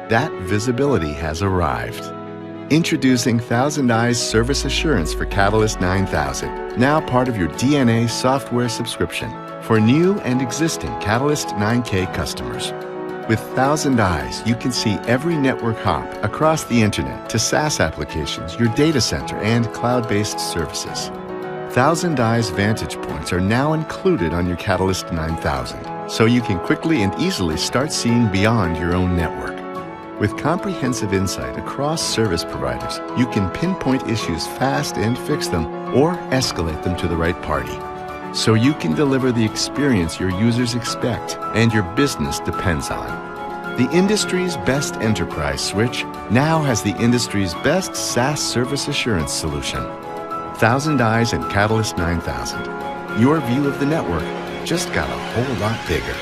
That visibility has arrived. Introducing Thousand Eyes Service Assurance for Catalyst 9000, now part of your DNA software subscription for new and existing Catalyst 9K customers. With Thousand Eyes, you can see every network hop across the internet to SaaS applications, your data center, and cloud-based services. Thousand Eyes Vantage Points are now included on your Catalyst 9000, so you can quickly and easily start seeing beyond your own network. With comprehensive insight across service providers, you can pinpoint issues fast and fix them, or escalate them to the right party. So you can deliver the experience your users expect and your business depends on. The industry's best enterprise switch now has the industry's best SaaS service assurance solution. Thousand Eyes and Catalyst 9000. Your view of the network just got a whole lot bigger.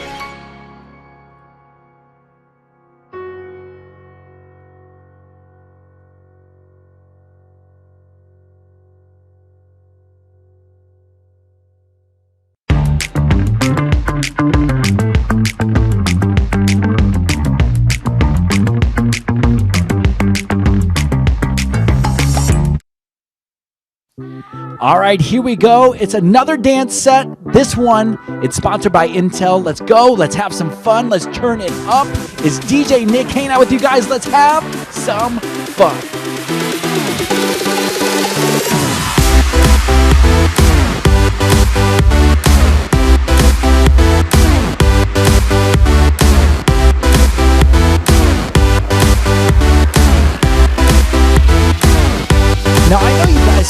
All right, here we go. It's another dance set. This one, it's sponsored by Intel. Let's go. Let's have some fun. Let's turn it up. It's DJ Nick hanging out with you guys. Let's have some fun. Now, I know you guys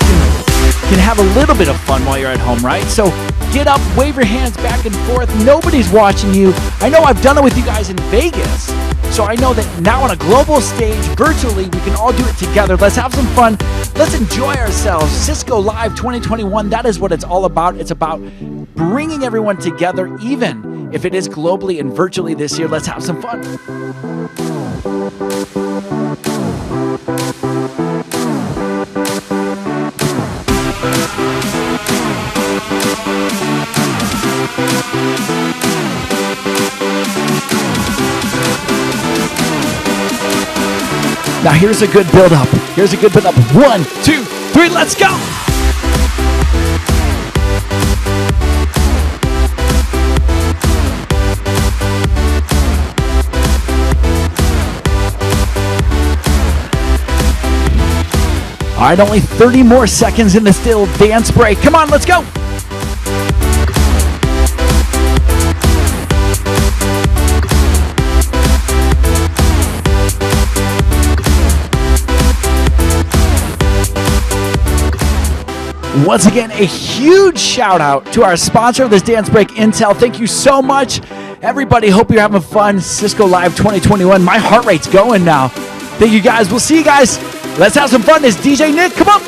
can have a little bit of fun while you're at home, right? So get up, wave your hands back and forth. Nobody's watching you. I know I've done it with you guys in Vegas. So I know that now on a global stage, virtually, we can all do it together. Let's have some fun. Let's enjoy ourselves. Cisco Live 2021, that is what it's all about. It's about bringing everyone together, even if it is globally and virtually this year. Let's have some fun. Now here's a good build up. Here's a good build up. 1, 2, 3, let's go! All right, only 30 more seconds in this still dance break. Come on, let's go! Once again, a huge shout out to our sponsor of this dance break, Intel. Thank you so much. Everybody, hope you're having fun. Cisco Live 2021. My heart rate's going now. Thank you guys. We'll see you guys. Let's have some fun. This DJ Nick, come on.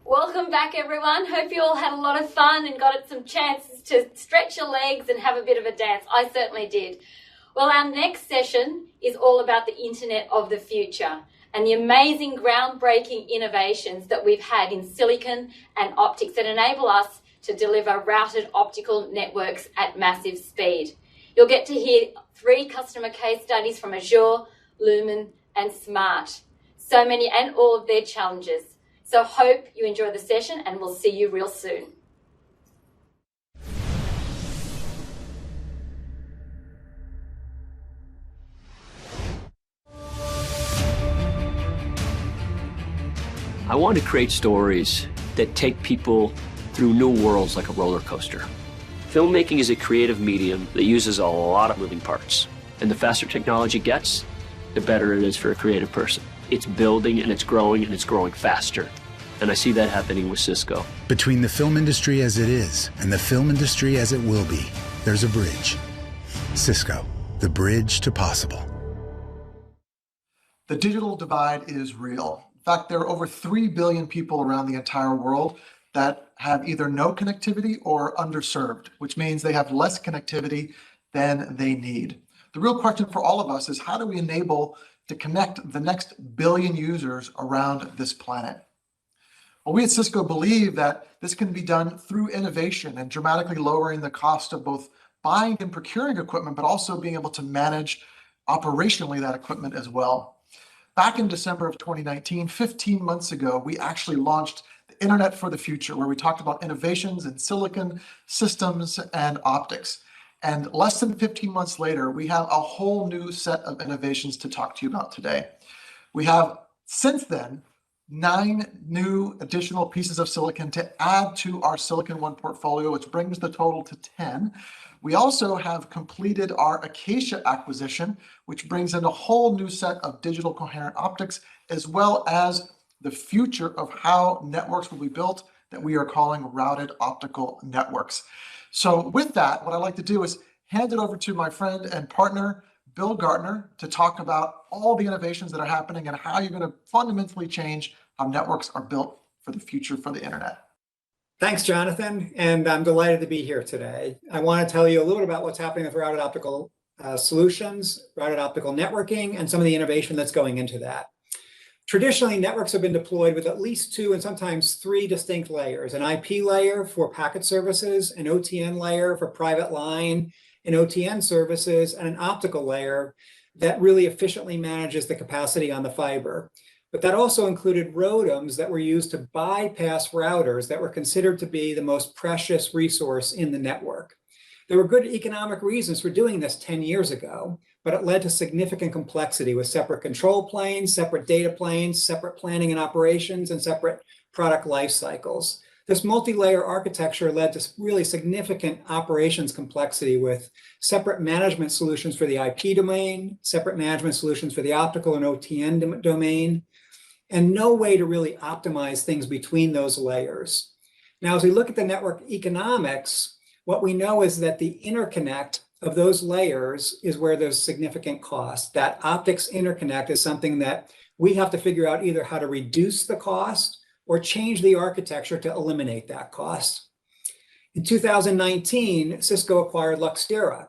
Welcome back, everyone. Hope you all had a lot of fun and got some chances to stretch your legs and have a bit of a dance. I certainly did. Well, our next session is all about the Internet of the future and the amazing groundbreaking innovations that we've had in silicon and optics that enable us to deliver routed optical networks at massive speed. You'll get to hear 3 customer case studies from Azure, Lumen, and Smart. So many and all of their challenges. So hope you enjoy the session and we'll see you real soon. I want to create stories that take people through new worlds like a roller coaster. Filmmaking is a creative medium that uses a lot of moving parts. And the faster technology gets, the better it is for a creative person. It's building and it's growing faster. And I see that happening with Cisco. Between the film industry as it is and the film industry as it will be, there's a bridge. Cisco, the bridge to possible. The digital divide is real. In fact, there are over 3 billion people around the entire world that have either no connectivity or underserved, which means they have less connectivity than they need. The real question for all of us is how do we enable to connect the next billion users around this planet? Well, we at Cisco believe that this can be done through innovation and dramatically lowering the cost of both buying and procuring equipment, but also being able to manage operationally that equipment as well. Back in December of 2019, 15 months ago, we actually launched the Internet for the Future, where we talked about innovations in silicon, systems, and optics. And less than 15 months later, we have a whole new set of innovations to talk to you about today. We have, since then, 9 new additional pieces of silicon to add to our Silicon One portfolio, which brings the total to 10. We also have completed our Acacia acquisition, which brings in a whole new set of digital coherent optics, as well as the future of how networks will be built that we are calling routed optical networks. So with that, what I'd like to do is hand it over to my friend and partner, Bill Gartner, to talk about all the innovations that are happening and how you're going to fundamentally change how networks are built for the future for the internet. Thanks, Jonathan, and I'm delighted to be here today. I want to tell you a little bit about what's happening with routed optical solutions, routed optical networking, and some of the innovation that's going into that. Traditionally, networks have been deployed with at least 2 and sometimes 3 distinct layers: an IP layer for packet services, an OTN layer for private line and OTN services, and an optical layer that really efficiently manages the capacity on the fiber. But that also included ROADMs that were used to bypass routers that were considered to be the most precious resource in the network. There were good economic reasons for doing this 10 years ago, but it led to significant complexity with separate control planes, separate data planes, separate planning and operations, and separate product life cycles. This multi-layer architecture led to really significant operations complexity with separate management solutions for the IP domain, separate management solutions for the optical and OTN domain, and no way to really optimize things between those layers. Now, as we look at the network economics, what we know is that the interconnect of those layers is where there's significant cost. That optics interconnect is something that we have to figure out either how to reduce the cost or change the architecture to eliminate that cost. In 2019, Cisco acquired Luxtera,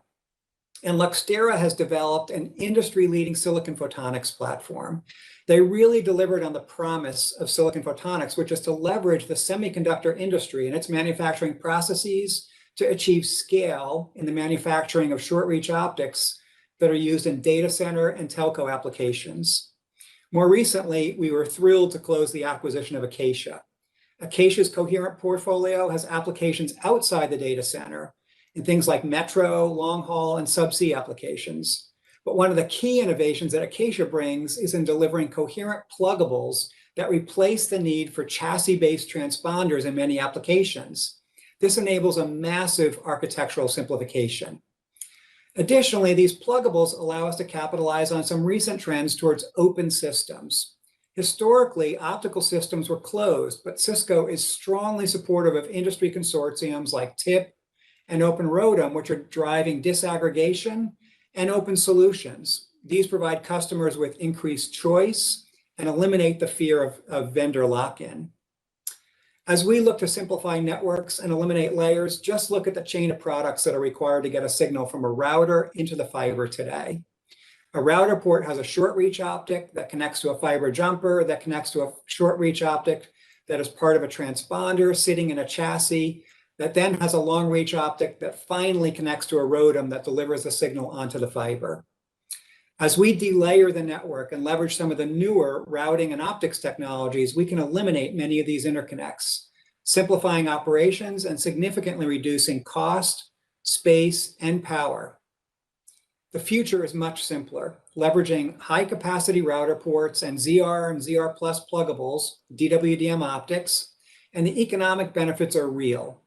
and Luxtera has developed an industry-leading silicon photonics platform. They really delivered on the promise of silicon photonics, which is to leverage the semiconductor industry and its manufacturing processes to achieve scale in the manufacturing of short-reach optics that are used in data center and telco applications. More recently, we were thrilled to close the acquisition of Acacia. Acacia's coherent portfolio has applications outside the data center in things like metro, long haul, and subsea applications. But one of the key innovations that Acacia brings is in delivering coherent pluggables that replace the need for chassis-based transponders in many applications. This enables a massive architectural simplification. Additionally, these pluggables allow us to capitalize on some recent trends towards open systems. Historically, optical systems were closed, but Cisco is strongly supportive of industry consortiums like TIP and Open ROADM, which are driving disaggregation and open solutions. These provide customers with increased choice and eliminate the fear of vendor lock-in. As we look to simplify networks and eliminate layers, just look at the chain of products that are required to get a signal from a router into the fiber today. A router port has a short reach optic that connects to a fiber jumper, that connects to a short reach optic that is part of a transponder sitting in a chassis, that then has a long reach optic that finally connects to a ROADM that delivers the signal onto the fiber. As we delayer the network and leverage some of the newer routing and optics technologies, we can eliminate many of these interconnects, simplifying operations and significantly reducing cost, space, and power. The future is much simpler, leveraging high-capacity router ports and ZR and ZR+ pluggables, DWDM optics, and the economic benefits are real.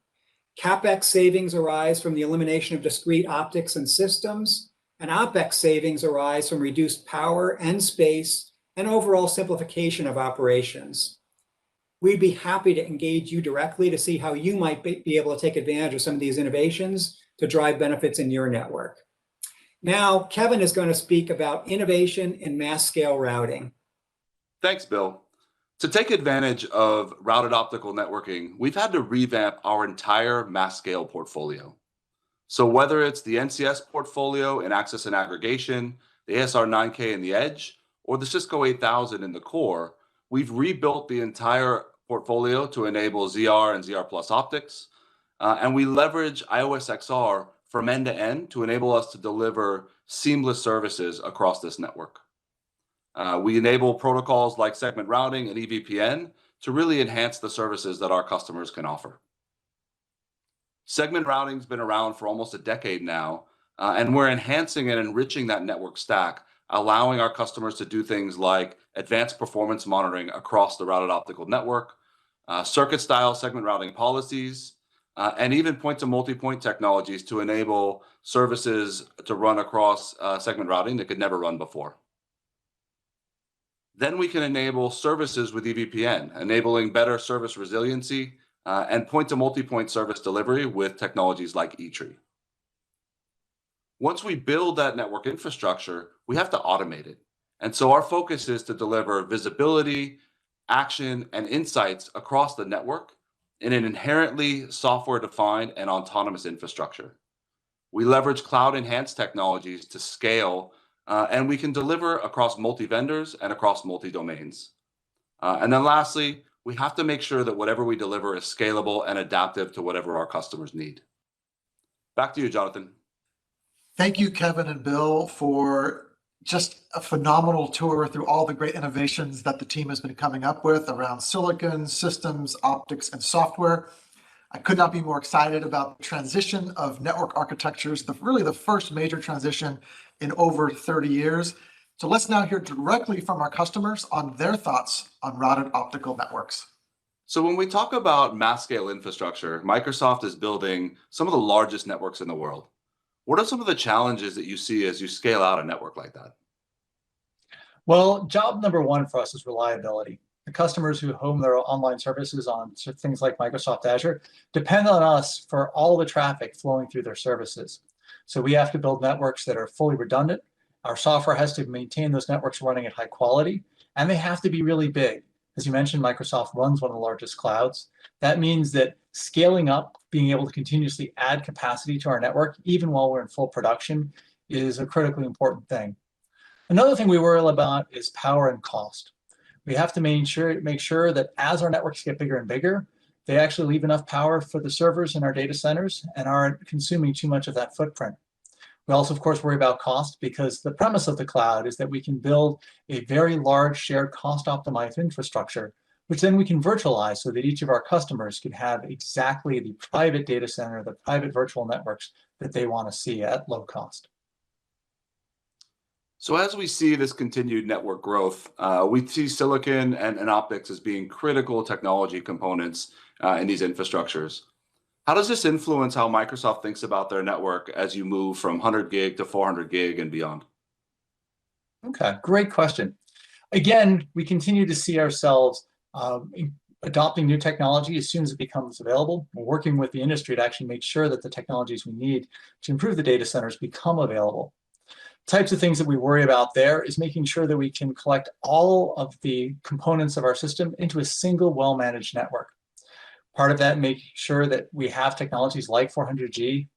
CapEx savings arise from the elimination of discrete optics and systems, and OpEx savings arise from reduced power and space and overall simplification of operations. We'd be happy to engage you directly to see how you might be able to take advantage of some of these innovations to drive benefits in your network. Now, Kevin is going to speak about innovation in mass scale routing. Thanks, Bill. To take advantage of routed optical networking, we've had to revamp our entire mass scale portfolio. So whether it's the NCS portfolio in access and aggregation, the ASR 9K in the edge, or the Cisco 8000 in the core, we've rebuilt the entire portfolio to enable ZR and ZR+ optics, and we leverage iOS XR from end to end to enable us to deliver seamless services across this network. We enable protocols like segment routing and EVPN to really enhance the services that our customers can offer. Segment routing's been around for almost a decade now, and we're enhancing and enriching that network stack, allowing our customers to do things like advanced performance monitoring across the routed optical network, circuit-style segment routing policies, and even point-to-multipoint technologies to enable services to run across segment routing that could never run before. Then we can enable services with EVPN, enabling better service resiliency and point-to-multipoint service delivery with technologies like eTree. Once we build that network infrastructure, we have to automate it. And so our focus is to deliver visibility, action, and insights across the network in an inherently software-defined and autonomous infrastructure. We leverage cloud-enhanced technologies to scale, and we can deliver across multi-vendors and across multi-domains. And then lastly, we have to make sure that whatever we deliver is scalable and adaptive to whatever our customers need. Back to you, Jonathan. Thank you, Kevin and Bill, for just a phenomenal tour through all the great innovations that the team has been coming up with around silicon, systems, optics, and software. I could not be more excited about the transition of network architectures, really the first major transition in over 30 years. So let's now hear directly from our customers on their thoughts on routed optical networks. So when we talk about mass scale infrastructure, Microsoft is building some of the largest networks in the world. What are some of the challenges that you see as you scale out a network like that? Well, job number one for us is reliability. The customers who home their online services on things like Microsoft Azure depend on us for all the traffic flowing through their services. So we have to build networks that are fully redundant. Our software has to maintain those networks running at high quality, and they have to be really big. As you mentioned, Microsoft runs one of the largest clouds. That means that scaling up, being able to continuously add capacity to our network, even while we're in full production, is a critically important thing. Another thing we worry about is power and cost. We have to make sure that as our networks get bigger and bigger, they actually leave enough power for the servers in our data centers and aren't consuming too much of that footprint. We also, of course, worry about cost because the premise of the cloud is that we can build a very large shared cost-optimized infrastructure, which then we can virtualize so that each of our customers can have exactly the private data center, the private virtual networks that they want to see at low cost. So as we see this continued network growth, we see silicon and optics as being critical technology components in these infrastructures. How does this influence how Microsoft thinks about their network as you move from 100 gig to 400 gig and beyond? Okay, great question. Again, we continue to see ourselves adopting new technology as soon as it becomes available. We're working with the industry to actually make sure that the technologies we need to improve the data centers become available. Types of things that we worry about there is making sure that we can collect all of the components of our system into a single well-managed network. Part of that, making sure that we have technologies like 400G,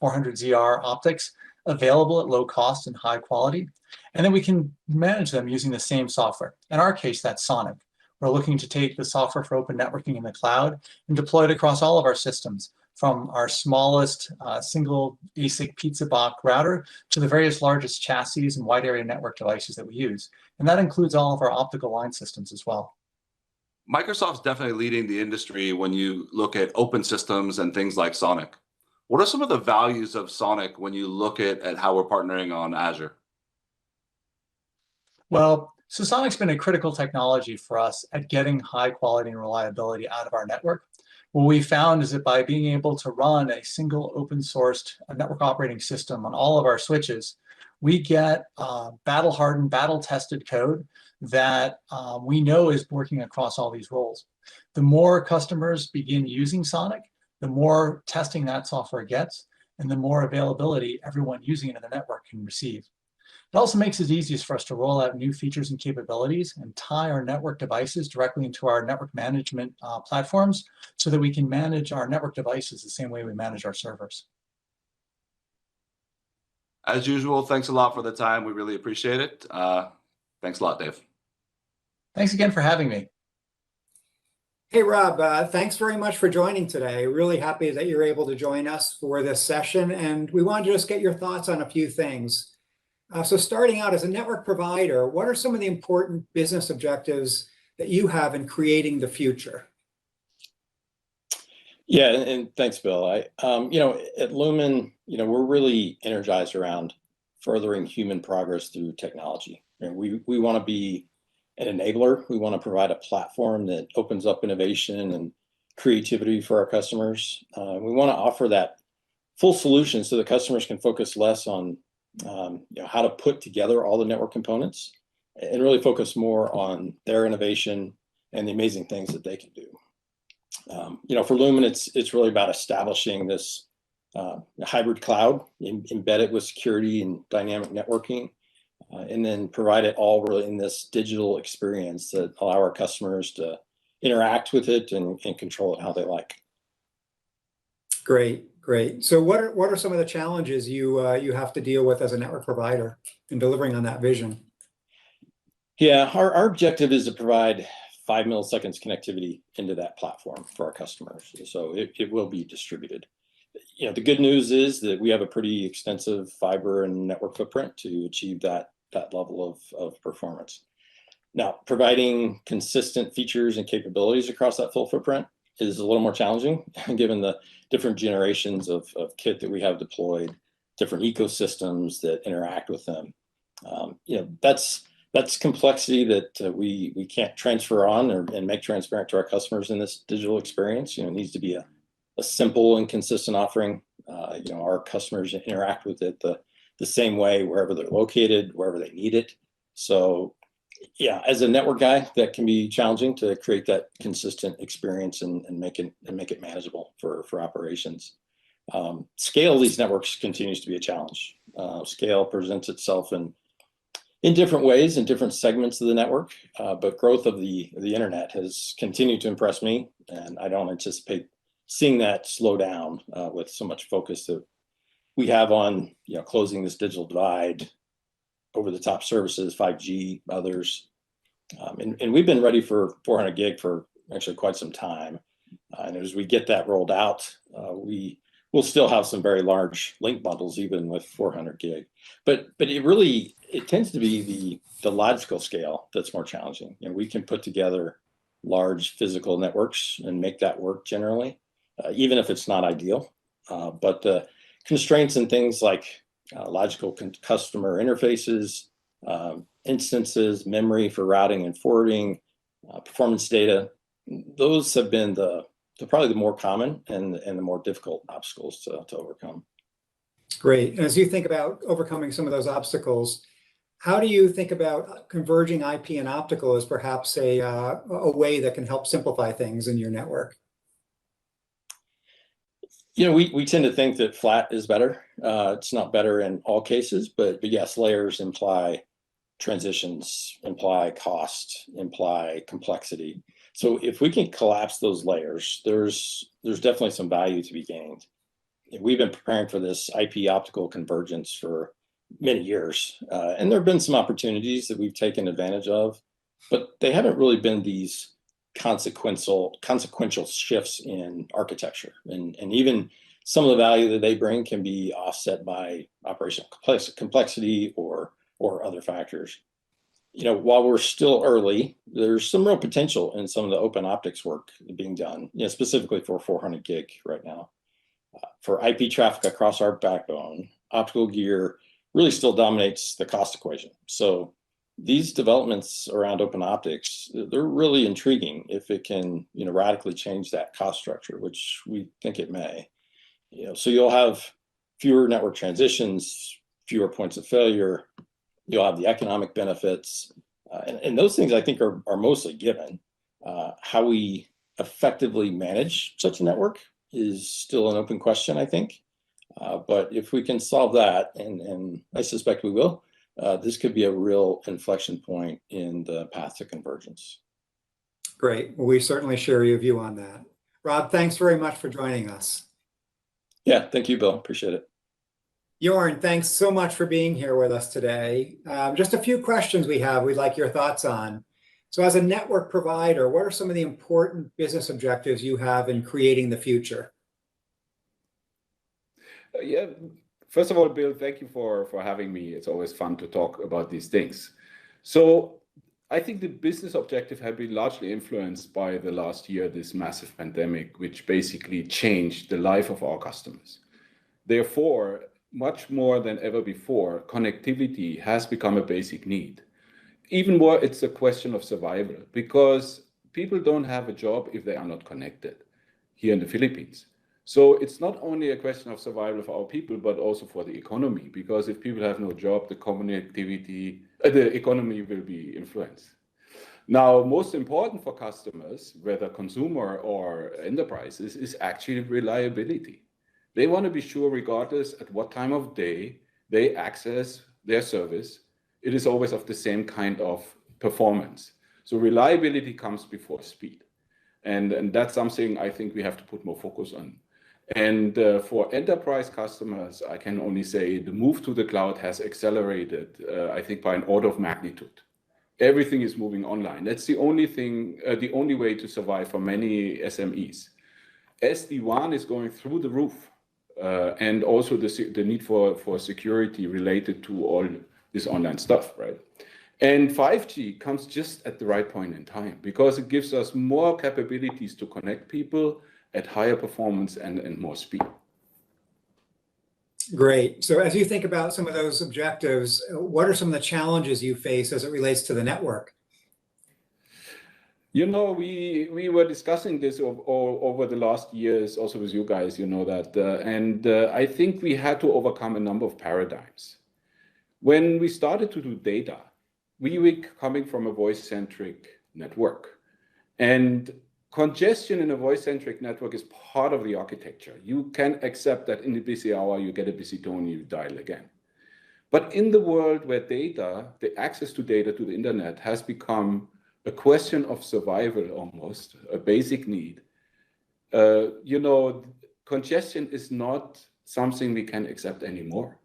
400ZR optics available at low cost and high quality, and then we can manage them using the same software. In our case, that's Sonic. We're looking to take the software for open networking in the cloud and deploy it across all of our systems, from our smallest single ASIC pizza box router to the various largest chassis and wide area network devices that we use. And that includes all of our optical line systems as well. Microsoft's definitely leading the industry when you look at open systems and things like Sonic. What are some of the values of Sonic when you look at how we're partnering on Azure? Well, so Sonic's been a critical technology for us at getting high quality and reliability out of our network. What we found is that by being able to run a single open sourced network operating system on all of our switches, we get battle hardened, battle tested code that we know is working across all these roles. The more customers begin using Sonic, the more testing that software gets, and the more availability everyone using it in the network can receive. It also makes it easiest for us to roll out new features and capabilities and tie our network devices directly into our network management platforms so that we can manage our network devices the same way we manage our servers. As usual, thanks a lot for the time. We really appreciate it. Thanks a lot, Dave. Thanks again for having me. Hey, Rob, thanks very much for joining today. Really happy that you're able to join us for this session. And we wanted to just get your thoughts on a few things. So starting out as a network provider, what are some of the important business objectives that you have in creating the future? Yeah, and thanks, Bill. At Lumen, we're really energized around furthering human progress through technology. And we want to be an enabler. We want to provide a platform that opens up innovation and creativity for our customers. We want to offer that full solution so that customers can focus less on how to put together all the network components and really focus more on their innovation and the amazing things that they can do. For Lumen, it's really about establishing this hybrid cloud embedded with security and dynamic networking, and then provide it all really in this digital experience that allow our customers to interact with it and control it how they like. Great. So what are some of the challenges you have to deal with as a network provider in delivering on that vision? Yeah, our objective is to provide 5 milliseconds connectivity into that platform for our customers. So it will be distributed. The good news is that we have a pretty extensive fiber and network footprint to achieve that level of performance. Now, providing consistent features and capabilities across that full footprint is a little more challenging given the different generations of kit that we have deployed, different ecosystems that interact with them. That's complexity that we can't transfer on and make transparent to our customers in this digital experience. It needs to be a simple and consistent offering. Our customers interact with it the same way wherever they're located, wherever they need it. So yeah, as a network guy, that can be challenging to create that consistent experience and make it manageable for operations. Scale of these networks continues to be a challenge. Scale presents itself in different ways in different segments of the network, but growth of the internet has continued to impress me, and I don't anticipate seeing that slow down with so much focus that we have on closing this digital divide, over the top services, 5G, others. And we've been ready for 400 gig for actually quite some time. And as we get that rolled out, we'll still have some very large link bundles, even with 400 gig. But it tends to be the logical scale that's more challenging. We can put together large physical networks and make that work generally, even if it's not ideal. But the constraints and things like logical customer interfaces, instances, memory for routing and forwarding, performance data, those have been probably the more common and the more difficult obstacles to overcome. Great. And as you think about overcoming some of those obstacles, How do you think about converging IP and optical as perhaps a way that can help simplify things in your network? We tend to think that flat is better. It's not better in all cases, but yes, layers imply transitions, imply cost, imply complexity. So if we can collapse those layers, there's definitely some value to be gained. We've been preparing for this IP optical convergence for many years, and there have been some opportunities that we've taken advantage of, but they haven't really been these consequential shifts in architecture, and even some of the value that they bring can be offset by operational complexity or other factors. While we're still early, there's some real potential in some of the open optics work being done, specifically for 400 gig right now. For IP traffic across our backbone, optical gear really still dominates the cost equation. So these developments around open optics, they're really intriguing if it can, radically change that cost structure, which we think it may. So you'll have fewer network transitions, fewer points of failure. You'll have the economic benefits, and those things I think are mostly given. How we effectively manage such a network is still an open question, I think. But if we can solve that, and I suspect we will, this could be a real inflection point in the path to convergence. Great. Well, we certainly share your view on that. Rob, thanks very much for joining us. Yeah, thank you, Bill. Appreciate it. Jorn, thanks so much for being here with us today. Just a few questions we'd like your thoughts on. So as a network provider, what are some of the important business objectives you have in creating the future? Yeah, first of all, Bill, thank you for having me. It's always fun to talk about these things. So I think the business objective have been largely influenced by the last year, this massive pandemic, which basically changed the life of our customers. Therefore, much more than ever before, connectivity has become a basic need. Even more, it's a question of survival, because people don't have a job if they are not connected here in the Philippines. So it's not only a question of survival for our people, but also for the economy, because if people have no job, the economy will be influenced. Now, most important for customers, whether consumer or enterprises, is actually reliability. They want to be sure, regardless at what time of day they access their service, it is always of the same kind of performance. So reliability comes before speed. And that's something I think we have to put more focus on. And for enterprise customers, I can only say the move to the cloud has accelerated, I think, by an order of magnitude. Everything is moving online. That's the only thing, the only way to survive for many SMEs. SD-WAN is going through the roof, and also the need for security related to all this online stuff, right? And 5G comes just at the right point in time, because it gives us more capabilities to connect people at higher performance and more speed. Great. So as you think about some of those objectives, what are some of the challenges you face as it relates to the network? We were discussing this over the last years, also with you guys, that. And I think we had to overcome a number of paradigms. When we started to do data, we were coming from a voice-centric network. And congestion in a voice-centric network is part of the architecture. You can accept that in a busy hour, you get a busy tone, you dial again. But in the world where data, the access to data, to the internet, has become a question of survival almost, a basic need, congestion is not something we can accept anymore.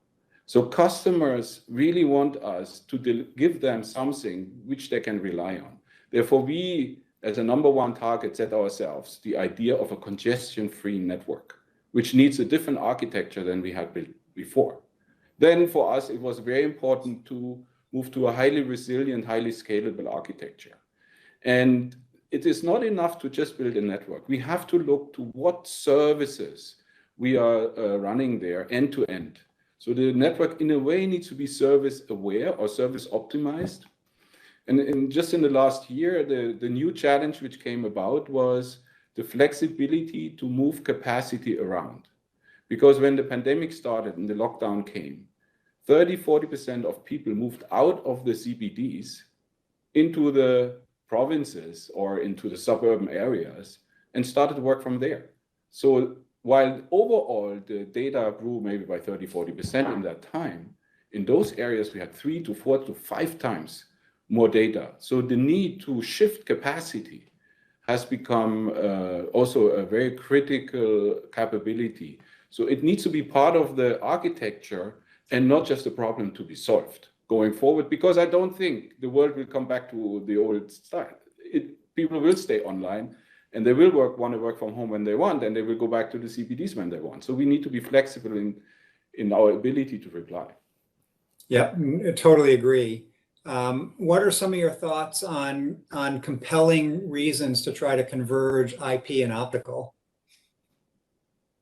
So customers really want us to give them something which they can rely on. Therefore, we, as a number one target, set ourselves the idea of a congestion-free network, which needs a different architecture than we had built before. Then for us, it was very important to move to a highly resilient, highly scalable architecture. And it is not enough to just build a network. We have to look to what services we are running there end to end. So the network, in a way, needs to be service aware or service optimized. And just in the last year, the new challenge which came about was the flexibility to move capacity around. Because when the pandemic started and the lockdown came, 30-40% of people moved out of the CBDs into the provinces or into the suburban areas and started to work from there. So while overall the data grew maybe by 30-40% in that time, in those areas we had 3 to 4 to 5 times more data. So the need to shift capacity has become also a very critical capability. So it needs to be part of the architecture and not just a problem to be solved going forward, because I don't think the world will come back to the old style. People will stay online and they will want to work from home when they want, and they will go back to the CBDs when they want. So we need to be flexible in our ability to reply. Yeah, I totally agree. What are some of your thoughts on compelling reasons to try to converge IP and optical?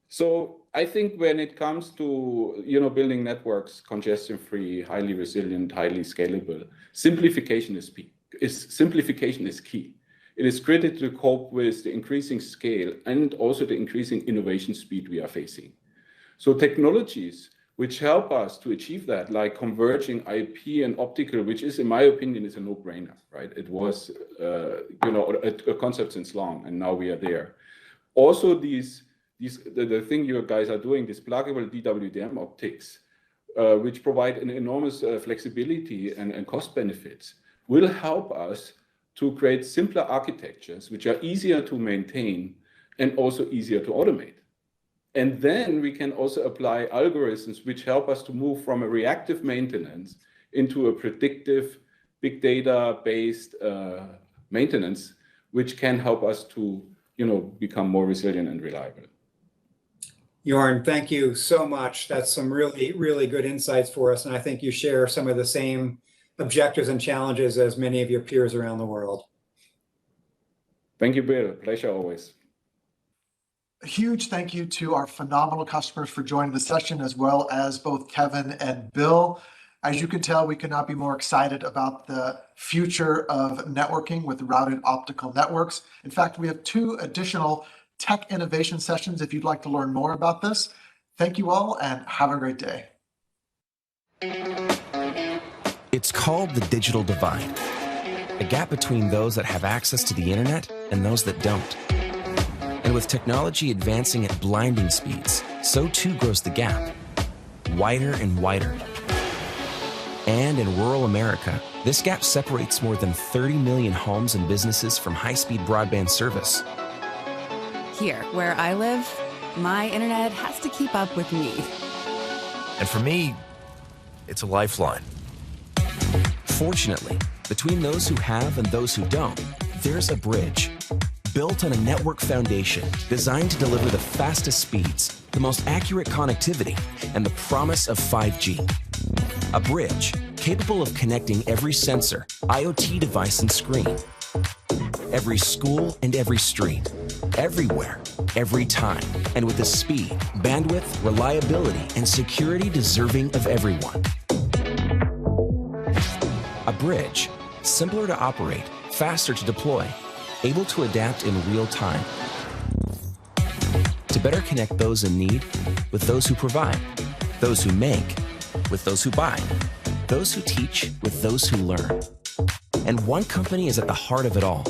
So I think when it comes to building networks congestion-free, highly resilient, highly scalable, simplification is key. It is critical to cope with the increasing scale and also the increasing innovation speed we are facing. So technologies which help us to achieve that, like converging IP and optical, which is, in my opinion, is a no-brainer, right? It was, a concept since long, and now we are there. Also, the thing you guys are doing, these pluggable DWDM optics, which provide an enormous flexibility and cost benefits, will help us to create simpler architectures, which are easier to maintain and also easier to automate. And then we can also apply algorithms which help us to move from a reactive maintenance into a predictive, big data-based maintenance, which can help us to, become more resilient and reliable. Jorn, thank you so much. That's some really, really good insights for us. And I think you share some of the same objectives and challenges as many of your peers around the world. Thank you, Bill. Pleasure always. A huge thank you to our phenomenal customers for joining the session, as well as both Kevin and Bill. As you can tell, we could not be more excited about the future of networking with routed optical networks. In fact, we have 2 additional tech innovation sessions if you'd like to learn more about this. Thank you all and have a great day. It's called the digital divide, a gap between those that have access to the internet and those that don't. And with technology advancing at blinding speeds, so too grows the gap, wider and wider. And in rural America, this gap separates more than 30 million homes and businesses from high-speed broadband service. Here, where I live, my internet has to keep up with me. And for me, it's a lifeline. Fortunately, between those who have and those who don't, there's a bridge. Built on a network foundation designed to deliver the fastest speeds, the most accurate connectivity, and the promise of 5G. A bridge capable of connecting every sensor, IoT device, and screen. Every school and every street. Everywhere, every time, and with the speed, bandwidth, reliability, and security deserving of everyone. A bridge, simpler to operate, faster to deploy, able to adapt in real time. To better connect those in need with those who provide, those who make with those who buy, those who teach with those who learn. And one company is at the heart of it all,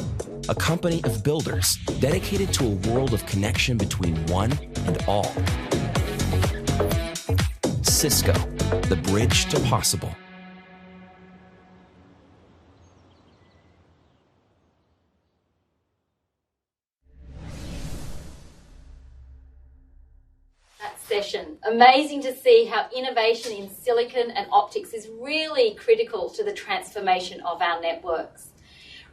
a company of builders dedicated to a world of connection between one and all. Cisco, the bridge to possible. Session. Amazing to see how innovation in silicon and optics is really critical to the transformation of our networks.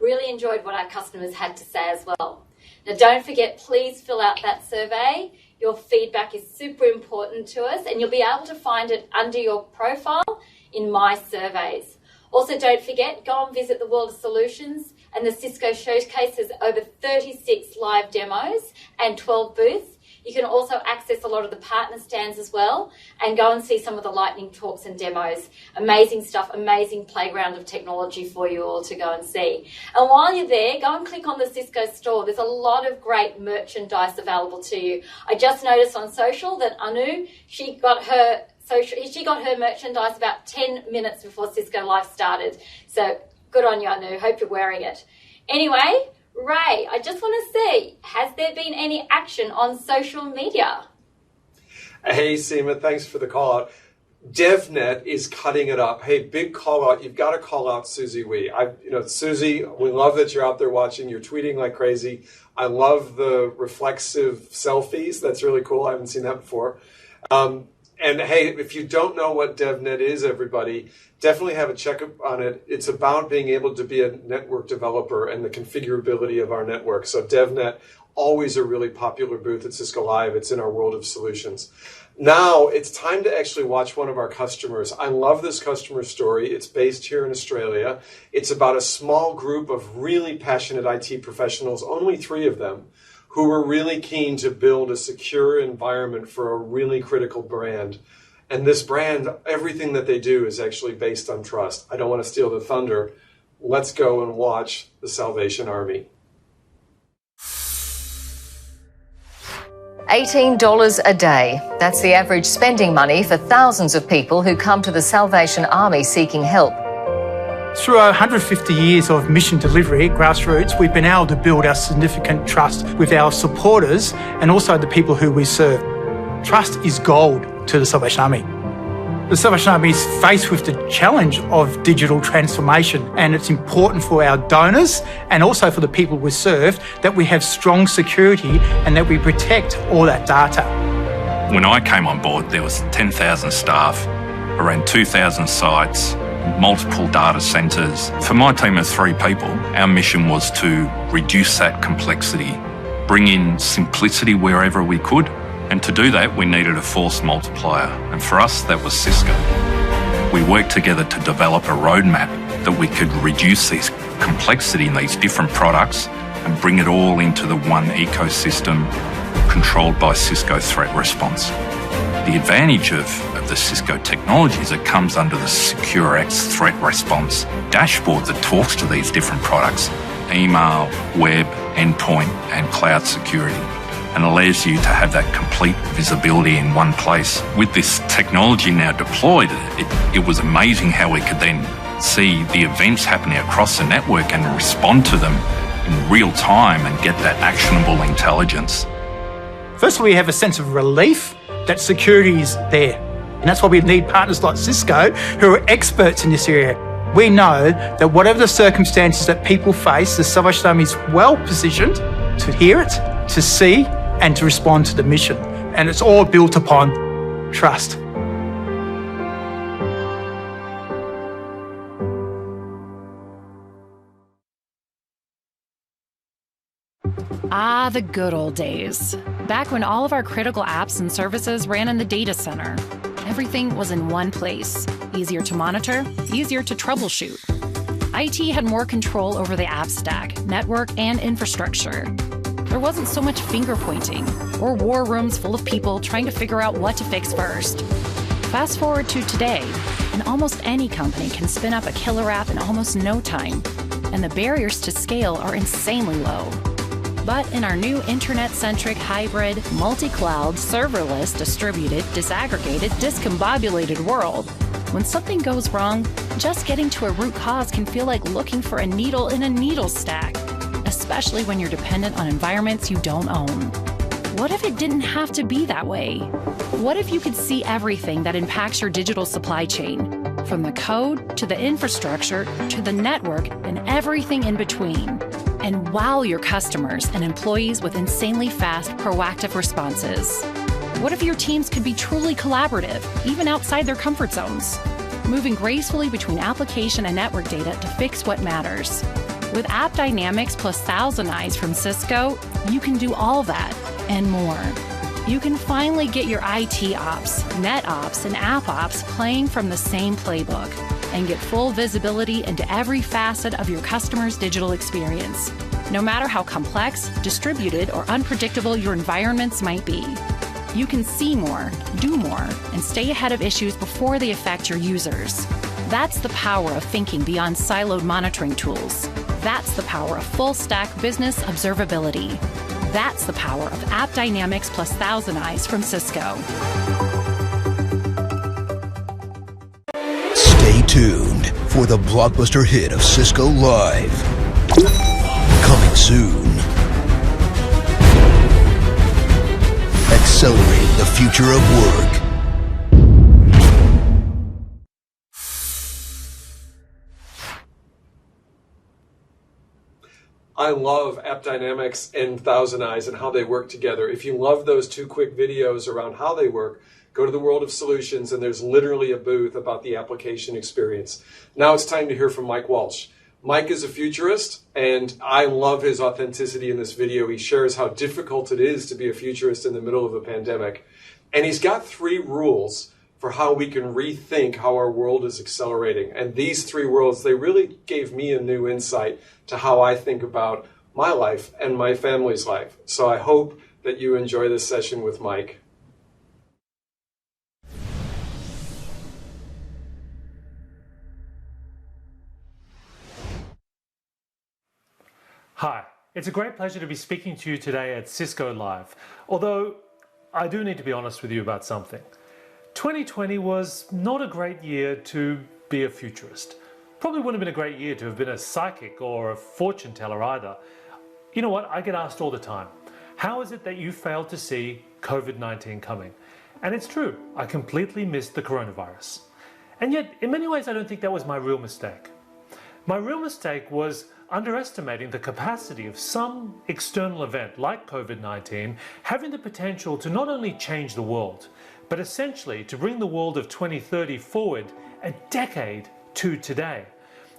Really enjoyed what our customers had to say as well. Now don't forget, please fill out that survey. Your feedback is super important to us and you'll be able to find it under your profile in My Surveys. Also don't forget, go and visit the World of Solutions, and the Cisco Showcase has over 36 live demos and 12 booths. You can also access a lot of the partner stands as well and go and see some of the lightning talks and demos. Amazing stuff, amazing playground of technology for you all to go and see. And while you're there, go and click on the Cisco store. There's a lot of great merchandise available to you. I just noticed on social that Anu, she got her social. She got her merchandise about 10 minutes before Cisco Live started. So good on you, Anu. Hope you're wearing it. Anyway, Ray, I just want to see, has there been any action on social media? Hey, Seema, thanks for the call out. DevNet is cutting it up. Hey, big call out. You've got to call out Susie Wee. Susie, we love that you're out there watching. You're tweeting like crazy. I love the reflexive selfies. That's really cool. I haven't seen that before. And hey, if you don't know what DevNet is, everybody, definitely have a check on it. It's about being able to be a network developer and the configurability of our network. So DevNet, always a really popular booth at Cisco Live. It's in our world of solutions. Now it's time to actually watch one of our customers. I love this customer story. It's based here in Australia. It's about a small group of really passionate IT professionals, only 3 of them, who were really keen to build a secure environment for a really critical brand. And this brand, everything that they do is actually based on trust. I don't want to steal the thunder. Let's go and watch the Salvation Army. $18 a day. That's the average spending money for thousands of people who come to the Salvation Army seeking help. Through our 150 years of mission delivery at Grassroots, we've been able to build our significant trust with our supporters and also the people who we serve. Trust is gold to the Salvation Army. The Salvation Army is faced with the challenge of digital transformation, and it's important for our donors and also for the people we serve that we have strong security and that we protect all that data. When I came on board, there was 10,000 staff, around 2,000 sites, multiple data centres. For my team of 3 people, our mission was to reduce that complexity, bring in simplicity wherever we could. And to do that, we needed a force multiplier. And for us, that was Cisco. We worked together to develop a roadmap that we could reduce this complexity in these different products and bring it all into the one ecosystem controlled by Cisco Threat Response. The advantage of the Cisco technology is it comes under the SecureX Threat Response dashboard that talks to these different products: email, web, endpoint, and cloud security, and allows you to have that complete visibility in one place. With this technology now deployed, it was amazing how we could then see the events happening across the network and respond to them in real time and get that actionable intelligence. Firstly, we have a sense of relief that security is there. And that's why we need partners like Cisco who are experts in this area. We know that whatever the circumstances that people face, the Salvation Army is well positioned to hear it, to see, and to respond to the mission. And it's all built upon trust. Ah, the good old days. Back when all of our critical apps and services ran in the data center. Everything was in one place. Easier to monitor, easier to troubleshoot. IT had more control over the app stack, network, and infrastructure. There wasn't so much finger pointing or war rooms full of people trying to figure out what to fix first. Fast forward to today, and almost any company can spin up a killer app in almost no time, and the barriers to scale are insanely low. But in our new internet-centric, hybrid, multi-cloud, serverless, distributed, disaggregated, discombobulated world, when something goes wrong, just getting to a root cause can feel like looking for a needle in a needle stack, especially when you're dependent on environments you don't own. What if it didn't have to be that way? What if you could see everything that impacts your digital supply chain, from the code to the infrastructure to the network and everything in between, and wow your customers and employees with insanely fast, proactive responses? What if your teams could be truly collaborative, even outside their comfort zones, moving gracefully between application and network data to fix what matters? With App Dynamics plus Thousand Eyes from Cisco, you can do all that and more. You can finally get your IT ops, net ops, and app ops playing from the same playbook and get full visibility into every facet of your customer's digital experience, no matter how complex, distributed, or unpredictable your environments might be. You can see more, do more, and stay ahead of issues before they affect your users. That's the power of thinking beyond siloed monitoring tools. That's the power of full-stack business observability. That's the power of App Dynamics plus Thousand Eyes from Cisco. tuned for the blockbuster hit of Cisco Live. Coming soon. Accelerating the future of work. I love AppDynamics and Thousand Eyes and how they work together. If you love those two quick videos around how they work, go to the World of Solutions, and there's literally a booth about the application experience. Now it's time to hear from Mike Walsh. Mike is a futurist, and I love his authenticity in this video. He shares how difficult it is to be a futurist in the middle of a pandemic. And he's got 3 rules for how we can rethink how our world is accelerating. And these 3 rules, they really gave me a new insight to how I think about my life and my family's life. So I hope that you enjoy this session with Mike. Hi, it's a great pleasure to be speaking to you today at Cisco Live. Although, I do need to be honest with you about something. 2020 was not a great year to be a futurist. Probably wouldn't have been a great year to have been a psychic or a fortune teller either. You know what? I get asked all the time, how is it that you failed to see COVID-19 coming? And it's true, I completely missed the coronavirus. And yet, in many ways, I don't think that was my real mistake. My real mistake was underestimating the capacity of some external event like COVID-19 having the potential to not only change the world, but essentially to bring the world of 2030 forward a decade to today.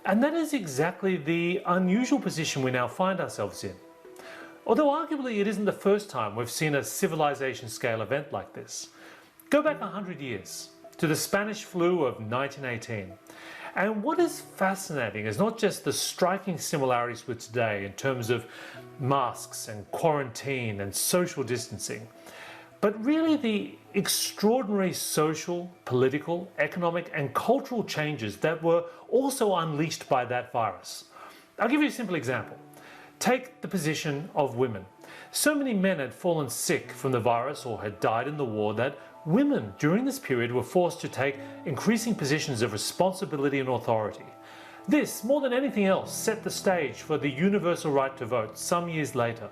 And that is exactly the unusual position we now find ourselves in. Although arguably it isn't the first time we've seen a civilization scale event like this. Go back 100 years to the Spanish flu of 1918. And what is fascinating is not just the striking similarities with today in terms of masks and quarantine and social distancing, but really the extraordinary social, political, economic and cultural changes that were also unleashed by that virus. I'll give you a simple example. Take the position of women. So many men had fallen sick from the virus or had died in the war that women during this period were forced to take increasing positions of responsibility and authority. This, more than anything else, set the stage for the universal right to vote some years later.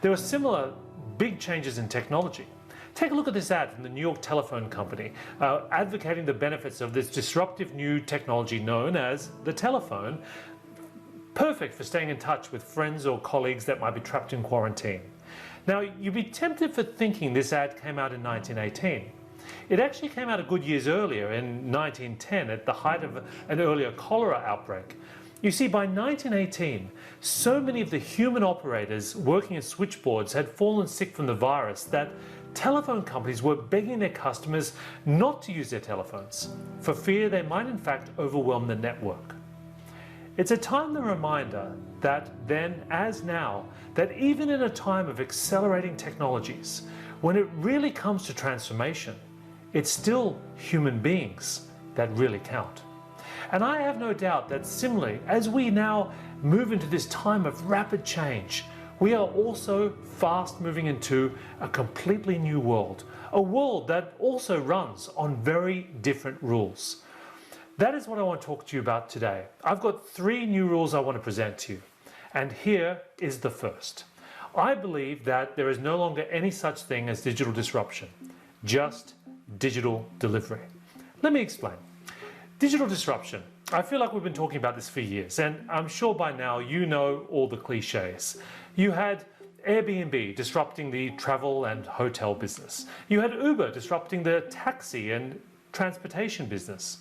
There were similar big changes in technology. Take a look at this ad from the New York Telephone Company, advocating the benefits of this disruptive new technology known as the telephone, perfect for staying in touch with friends or colleagues that might be trapped in quarantine. Now, you'd be tempted for thinking this ad came out in 1918. It actually came out a good years earlier, in 1910, at the height of an earlier cholera outbreak. You see, by 1918, so many of the human operators working at switchboards had fallen sick from the virus that telephone companies were begging their customers not to use their telephones, for fear they might in fact overwhelm the network. It's a timely reminder that then, as now, that even in a time of accelerating technologies, when it really comes to transformation, it's still human beings that really count. And I have no doubt that similarly, as we now move into this time of rapid change, we are also fast moving into a completely new world, a world that also runs on very different rules. That is what I want to talk to you about today. I've got 3 new rules I want to present to you. And here is the first. I believe that there is no longer any such thing as digital disruption, just digital delivery. Let me explain. Digital disruption. I feel like we've been talking about this for years, and I'm sure by now you know all the cliches. You had Airbnb disrupting the travel and hotel business. You had Uber disrupting the taxi and transportation business.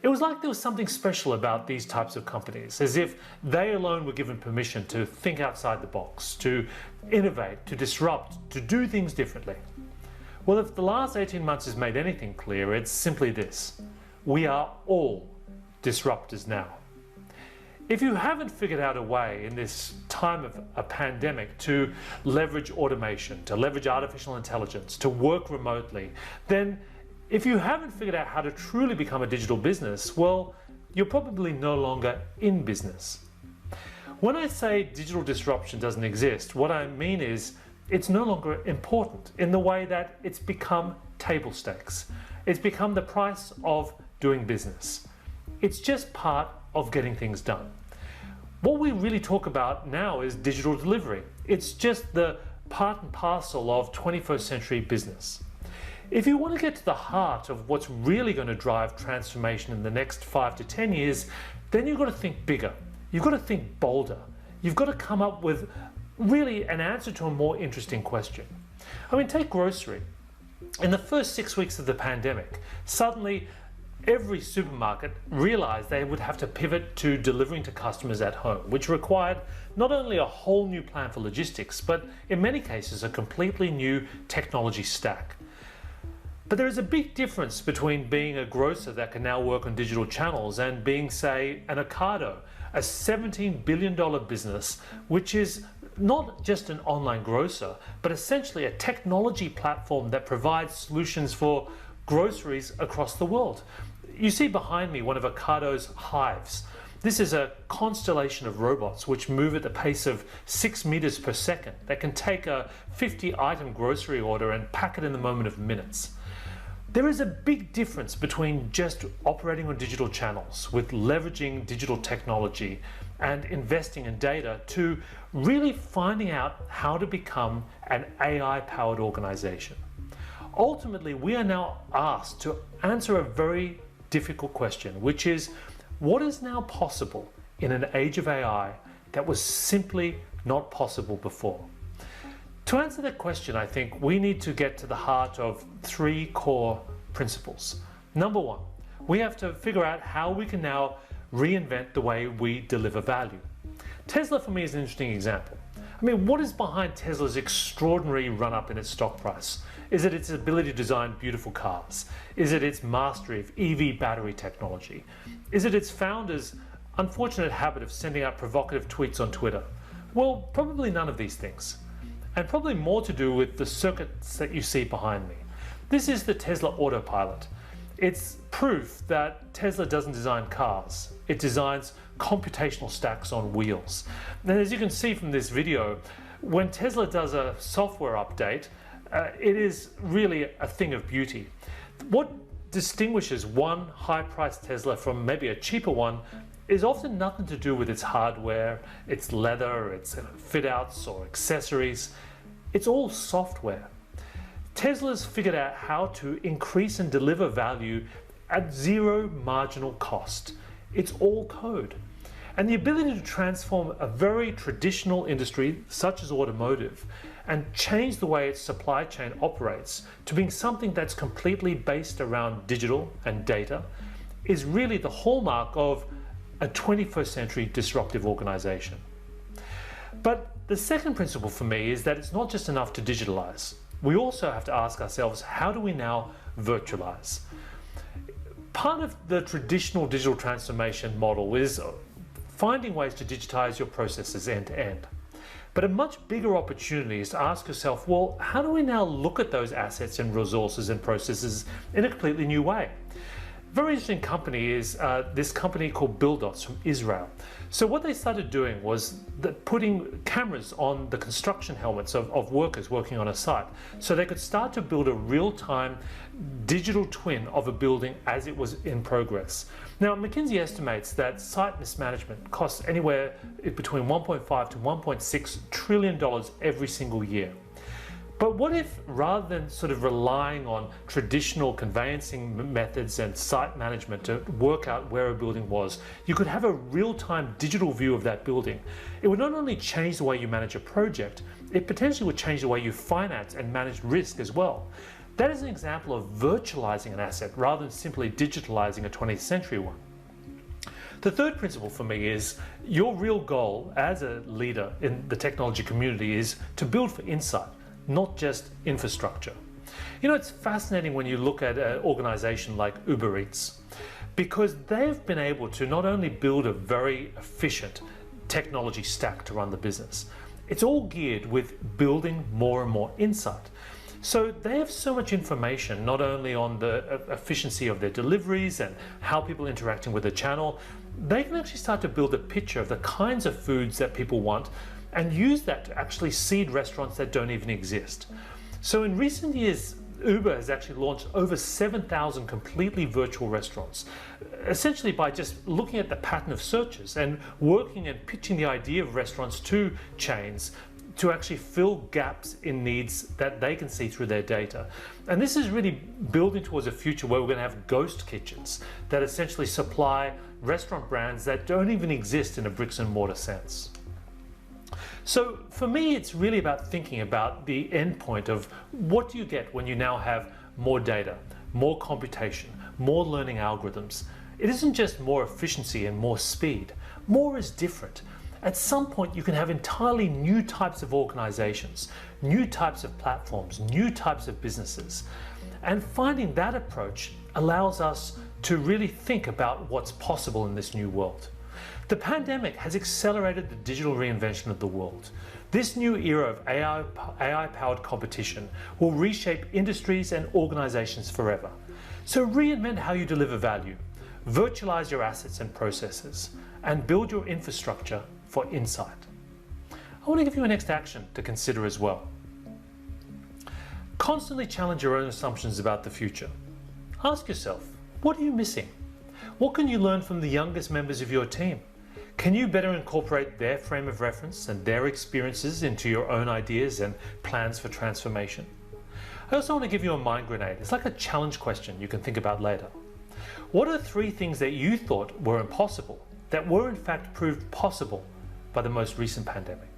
It was like there was something special about these types of companies, as if they alone were given permission to think outside the box, to innovate, to disrupt, to do things differently. Well, if the last 18 months has made anything clear, it's simply this. We are all disruptors now. If you haven't figured out a way in this time of a pandemic to leverage automation, to leverage artificial intelligence, to work remotely, then if you haven't figured out how to truly become a digital business, well, you're probably no longer in business. When I say digital disruption doesn't exist, what I mean is it's no longer important in the way that it's become table stakes. It's become the price of doing business. It's just part of getting things done. What we really talk about now is digital delivery. It's just the part and parcel of 21st century business. If you want to get to the heart of what's really going to drive transformation in the next 5 to 10 years, then you've got to think bigger. You've got to think bolder. You've got to come up with really an answer to a more interesting question. I mean, take grocery. In the first 6 weeks of the pandemic, suddenly every supermarket realized they would have to pivot to delivering to customers at home, which required not only a whole new plan for logistics, but in many cases a completely new technology stack. But there is a big difference between being a grocer that can now work on digital channels and being, say, an Ocado, a $17 billion business, which is not just an online grocer, but essentially a technology platform that provides solutions for groceries across the world. You see behind me one of Ocado's hives. This is a constellation of robots which move at the pace of 6 meters per second that can take a 50-item grocery order and pack it in the moment of minutes. There is a big difference between just operating on digital channels with leveraging digital technology and investing in data to really finding out how to become an AI-powered organization. Ultimately, we are now asked to answer a very difficult question, which is, what is now possible in an age of AI that was simply not possible before? To answer that question, I think we need to get to the heart of 3 core principles. Number 1, we have to figure out how we can now reinvent the way we deliver value. Tesla for me is an interesting example. I mean, what is behind Tesla's extraordinary run-up in its stock price? Is it its ability to design beautiful cars? Is it its mastery of EV battery technology? Is it its founder's unfortunate habit of sending out provocative tweets on Twitter? Well, probably none of these things. And probably more to do with the circuits that you see behind me. This is the Tesla Autopilot. It's proof that Tesla doesn't design cars. It designs computational stacks on wheels. And as you can see from this video, when Tesla does a software update, it is really a thing of beauty. What distinguishes one high-priced Tesla from maybe a cheaper one is often nothing to do with its hardware, its leather, its fit-outs or accessories. It's all software. Tesla's figured out how to increase and deliver value at zero marginal cost. It's all code. And the ability to transform a very traditional industry, such as automotive, and change the way its supply chain operates to being something that's completely based around digital and data is really the hallmark of a 21st century disruptive organization. But the second principle for me is that it's not just enough to digitalize. We also have to ask ourselves, how do we now virtualize? Part of the traditional digital transformation model is finding ways to digitize your processes end to end. But a much bigger opportunity is to ask yourself, well, how do we now look at those assets and resources and processes in a completely new way? A very interesting company is this company called Buildots from Israel. So what they started doing was putting cameras on the construction helmets of workers working on a site, so they could start to build a real-time digital twin of a building as it was in progress. Now, McKinsey estimates that site mismanagement costs anywhere between $1.5 to $1.6 trillion every single year. But what if, rather than sort of relying on traditional conveyancing methods and site management to work out where a building was, you could have a real-time digital view of that building? It would not only change the way you manage a project, it potentially would change the way you finance and manage risk as well. That is an example of virtualizing an asset rather than simply digitalizing a 20th century one. The third principle for me is your real goal as a leader in the technology community is to build for insight, not just infrastructure. You know, it's fascinating when you look at an organization like Uber Eats, because they've been able to not only build a very efficient technology stack to run the business, it's all geared with building more and more insight. So they have so much information, not only on the efficiency of their deliveries and how people are interacting with the channel, they can actually start to build a picture of the kinds of foods that people want and use that to actually seed restaurants that don't even exist. So in recent years, Uber has actually launched over 7,000 completely virtual restaurants, essentially by just looking at the pattern of searches and working and pitching the idea of restaurants to chains to actually fill gaps in needs that they can see through their data. And this is really building towards a future where we're going to have ghost kitchens that essentially supply restaurant brands that don't even exist in a bricks and mortar sense. So for me, it's really about thinking about the end point of what do you get when you now have more data, more computation, more learning algorithms. It isn't just more efficiency and more speed. More is different. At some point, you can have entirely new types of organizations, new types of platforms, new types of businesses. And finding that approach allows us to really think about what's possible in this new world. The pandemic has accelerated the digital reinvention of the world. This new era of AI-powered competition will reshape industries and organizations forever. So reinvent how you deliver value, virtualize your assets and processes, and build your infrastructure for insight. I want to give you a next action to consider as well. Constantly challenge your own assumptions about the future. Ask yourself, what are you missing? What can you learn from the youngest members of your team? Can you better incorporate their frame of reference and their experiences into your own ideas and plans for transformation? I also want to give you a mind grenade. It's like a challenge question you can think about later. What are 3 things that you thought were impossible that were in fact proved possible by the most recent pandemic?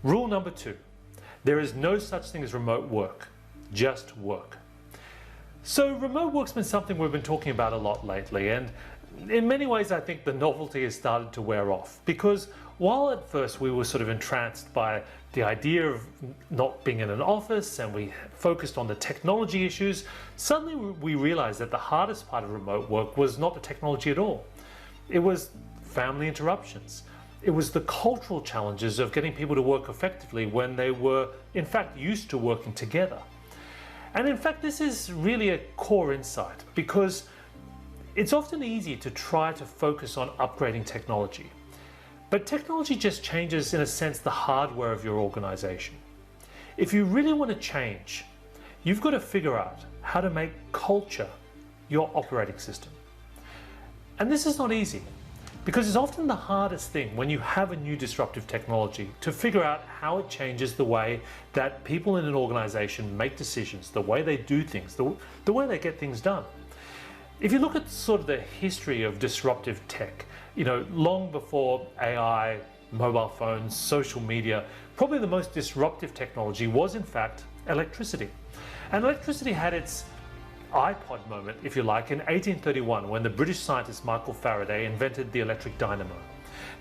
Rule number 2, there is no such thing as remote work, just work. So remote work's been something we've been talking about a lot lately, and in many ways I think the novelty has started to wear off, because while at first we were sort of entranced by the idea of not being in an office and we focused on the technology issues, suddenly we realized that the hardest part of remote work was not the technology at all. It was family interruptions. It was the cultural challenges of getting people to work effectively when they were in fact used to working together. And in fact, this is really a core insight, because it's often easy to try to focus on upgrading technology. But technology just changes, in a sense, the hardware of your organization. If you really want to change, you've got to figure out how to make culture your operating system. And this is not easy, because it's often the hardest thing when you have a new disruptive technology to figure out how it changes the way that people in an organization make decisions, the way they do things, the way they get things done. If you look at sort of the history of disruptive tech, long before AI, mobile phones, social media, probably the most disruptive technology was in fact electricity. And electricity had its iPod moment, if you like, in 1831 when the British scientist Michael Faraday invented the electric dynamo.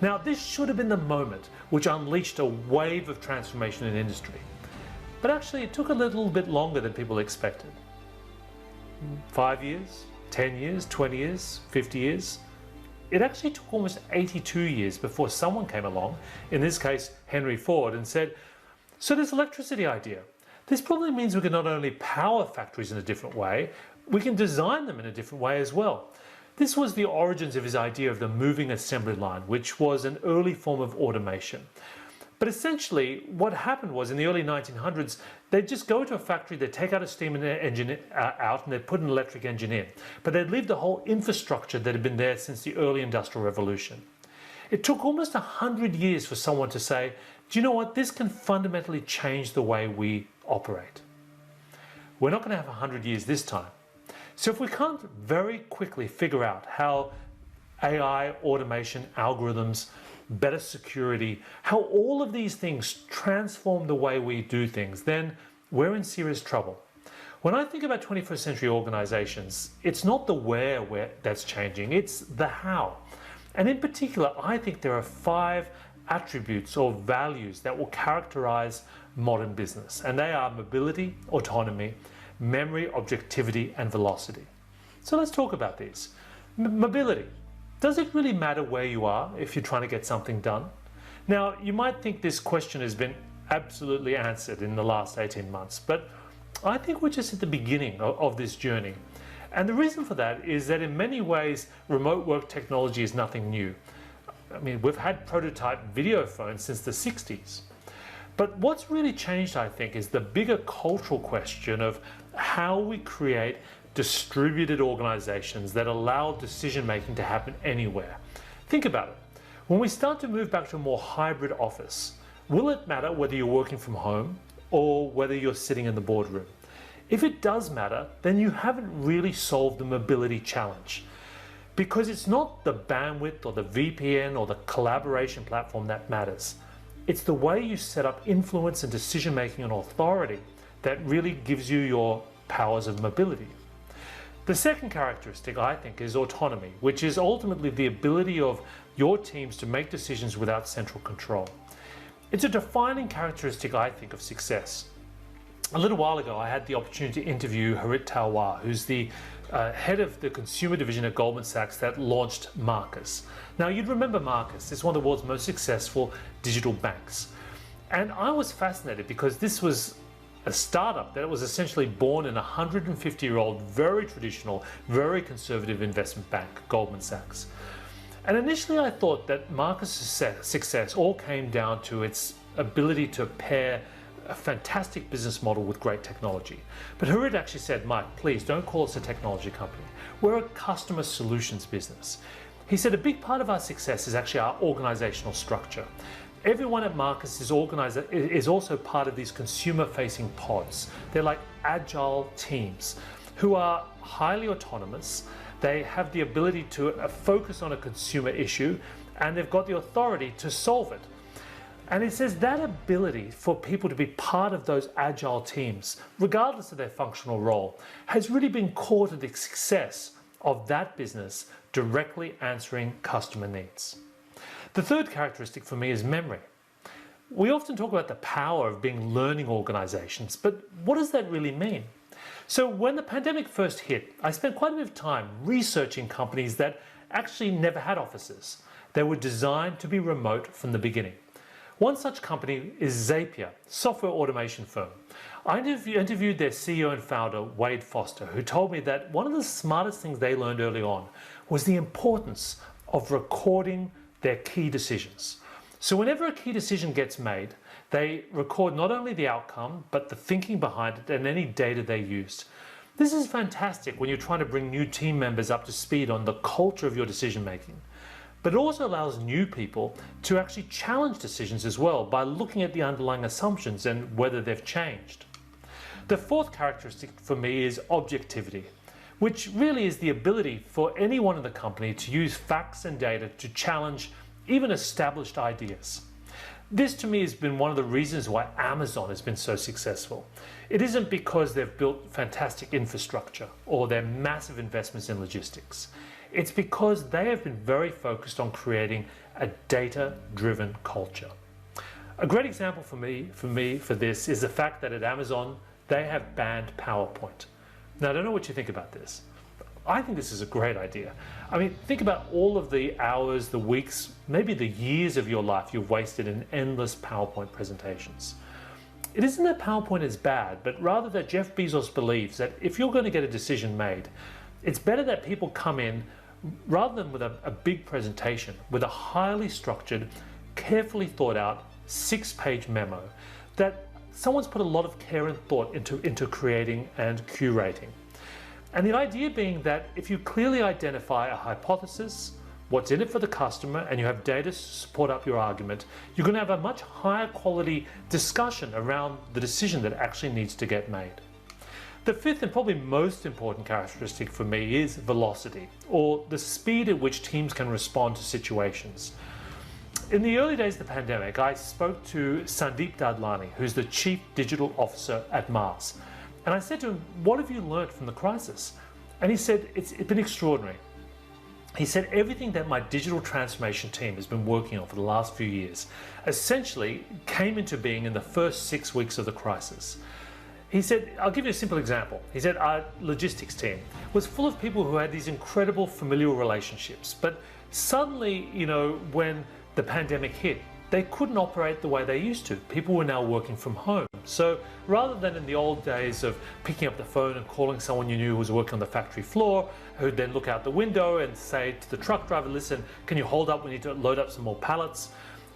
Now this should have been the moment which unleashed a wave of transformation in industry. But actually it took a little bit longer than people expected. 5 years, 10 years, 20 years, 50 years. It actually took almost 82 years before someone came along, in this case Henry Ford, and said, so this electricity idea, this probably means we can not only power factories in a different way, we can design them in a different way as well. This was the origins of his idea of the moving assembly line, which was an early form of automation. But essentially, what happened was in the early 1900s, they'd just go to a factory, they'd take out a steam engine out, and they'd put an electric engine in. But they'd leave the whole infrastructure that had been there since the early Industrial Revolution. It took almost 100 years for someone to say, do you know what, this can fundamentally change the way we operate. We're not going to have 100 years this time. So if we can't very quickly figure out how AI, automation, algorithms, better security, how all of these things transform the way we do things, then we're in serious trouble. When I think about 21st century organizations, it's not the where that's changing, it's the how. And in particular, I think there are 5 attributes or values that will characterize modern business. And they are mobility, autonomy, memory, objectivity, and velocity. So let's talk about these. Mobility. Does it really matter where you are if you're trying to get something done? Now, you might think this question has been absolutely answered in the last 18 months, but I think we're just at the beginning of this journey. And the reason for that is that in many ways, remote work technology is nothing new. I mean, we've had prototype video phones since the 60s. But what's really changed, I think, is the bigger cultural question of how we create distributed organizations that allow decision making to happen anywhere. Think about it. When we start to move back to a more hybrid office, will it matter whether you're working from home or whether you're sitting in the boardroom? If it does matter, then you haven't really solved the mobility challenge, because it's not the bandwidth or the VPN or the collaboration platform that matters. It's the way you set up influence and decision making and authority that really gives you your powers of mobility. The second characteristic, I think, is autonomy, which is ultimately the ability of your teams to make decisions without central control. It's a defining characteristic, I think, of success. A little while ago, I had the opportunity to interview Harit Talwar, who's the head of the consumer division at Goldman Sachs that launched Marcus. Now, you'd remember Marcus. It's one of the world's most successful digital banks. And I was fascinated because this was a startup that was essentially born in a 150-year-old, very traditional, very conservative investment bank, Goldman Sachs. And initially I thought that Marcus's success all came down to its ability to pair a fantastic business model with great technology. But Harit actually said, Mike, please don't call us a technology company. We're a customer solutions business. He said a big part of our success is actually our organizational structure. Everyone at Marcus is also part of these consumer-facing pods. They're like agile teams who are highly autonomous. They have the ability to focus on a consumer issue, and they've got the authority to solve it. And it says that ability for people to be part of those agile teams, regardless of their functional role, has really been core to the success of that business directly answering customer needs. The third characteristic for me is memory. We often talk about the power of being learning organizations, but what does that really mean? So when the pandemic first hit, I spent quite a bit of time researching companies that actually never had offices. They were designed to be remote from the beginning. One such company is Zapier, software automation firm. I interviewed their CEO and founder, Wade Foster, who told me that one of the smartest things they learned early on was the importance of recording their key decisions. So whenever a key decision gets made, they record not only the outcome, but the thinking behind it and any data they used. This is fantastic when you're trying to bring new team members up to speed on the culture of your decision making. But it also allows new people to actually challenge decisions as well by looking at the underlying assumptions and whether they've changed. The fourth characteristic for me is objectivity, which really is the ability for anyone in the company to use facts and data to challenge even established ideas. This to me has been one of the reasons why Amazon has been so successful. It isn't because they've built fantastic infrastructure or their massive investments in logistics. It's because they have been very focused on creating a data-driven culture. A great example for this is the fact that at Amazon, they have banned PowerPoint. Now, I don't know what you think about this. I think this is a great idea. I mean, think about all of the hours, the weeks, maybe the years of your life you've wasted in endless PowerPoint presentations. It isn't that PowerPoint is bad, but rather that Jeff Bezos believes that if you're going to get a decision made, it's better that people come in rather than with a big presentation, with a highly structured, carefully thought out 6-page memo that someone's put a lot of care and thought into creating and curating. And the idea being that if you clearly identify a hypothesis, what's in it for the customer, and you have data to support up your argument, you're going to have a much higher quality discussion around the decision that actually needs to get made. The fifth and probably most important characteristic for me is velocity, or the speed at which teams can respond to situations. In the early days of the pandemic, I spoke to Sandeep Dadlani, who's the Chief Digital Officer at Mars. And I said to him, what have you learned from the crisis? And he said, it's been extraordinary. He said, everything that my digital transformation team has been working on for the last few years essentially came into being in the first 6 weeks of the crisis. He said, I'll give you a simple example. He said our logistics team was full of people who had these incredible familial relationships, but suddenly, when the pandemic hit, they couldn't operate the way they used to. People were now working from home. So rather than in the old days of picking up the phone and calling someone you knew who was working on the factory floor, who'd then look out the window and say to the truck driver, listen, can you hold up? We need to load up some more pallets.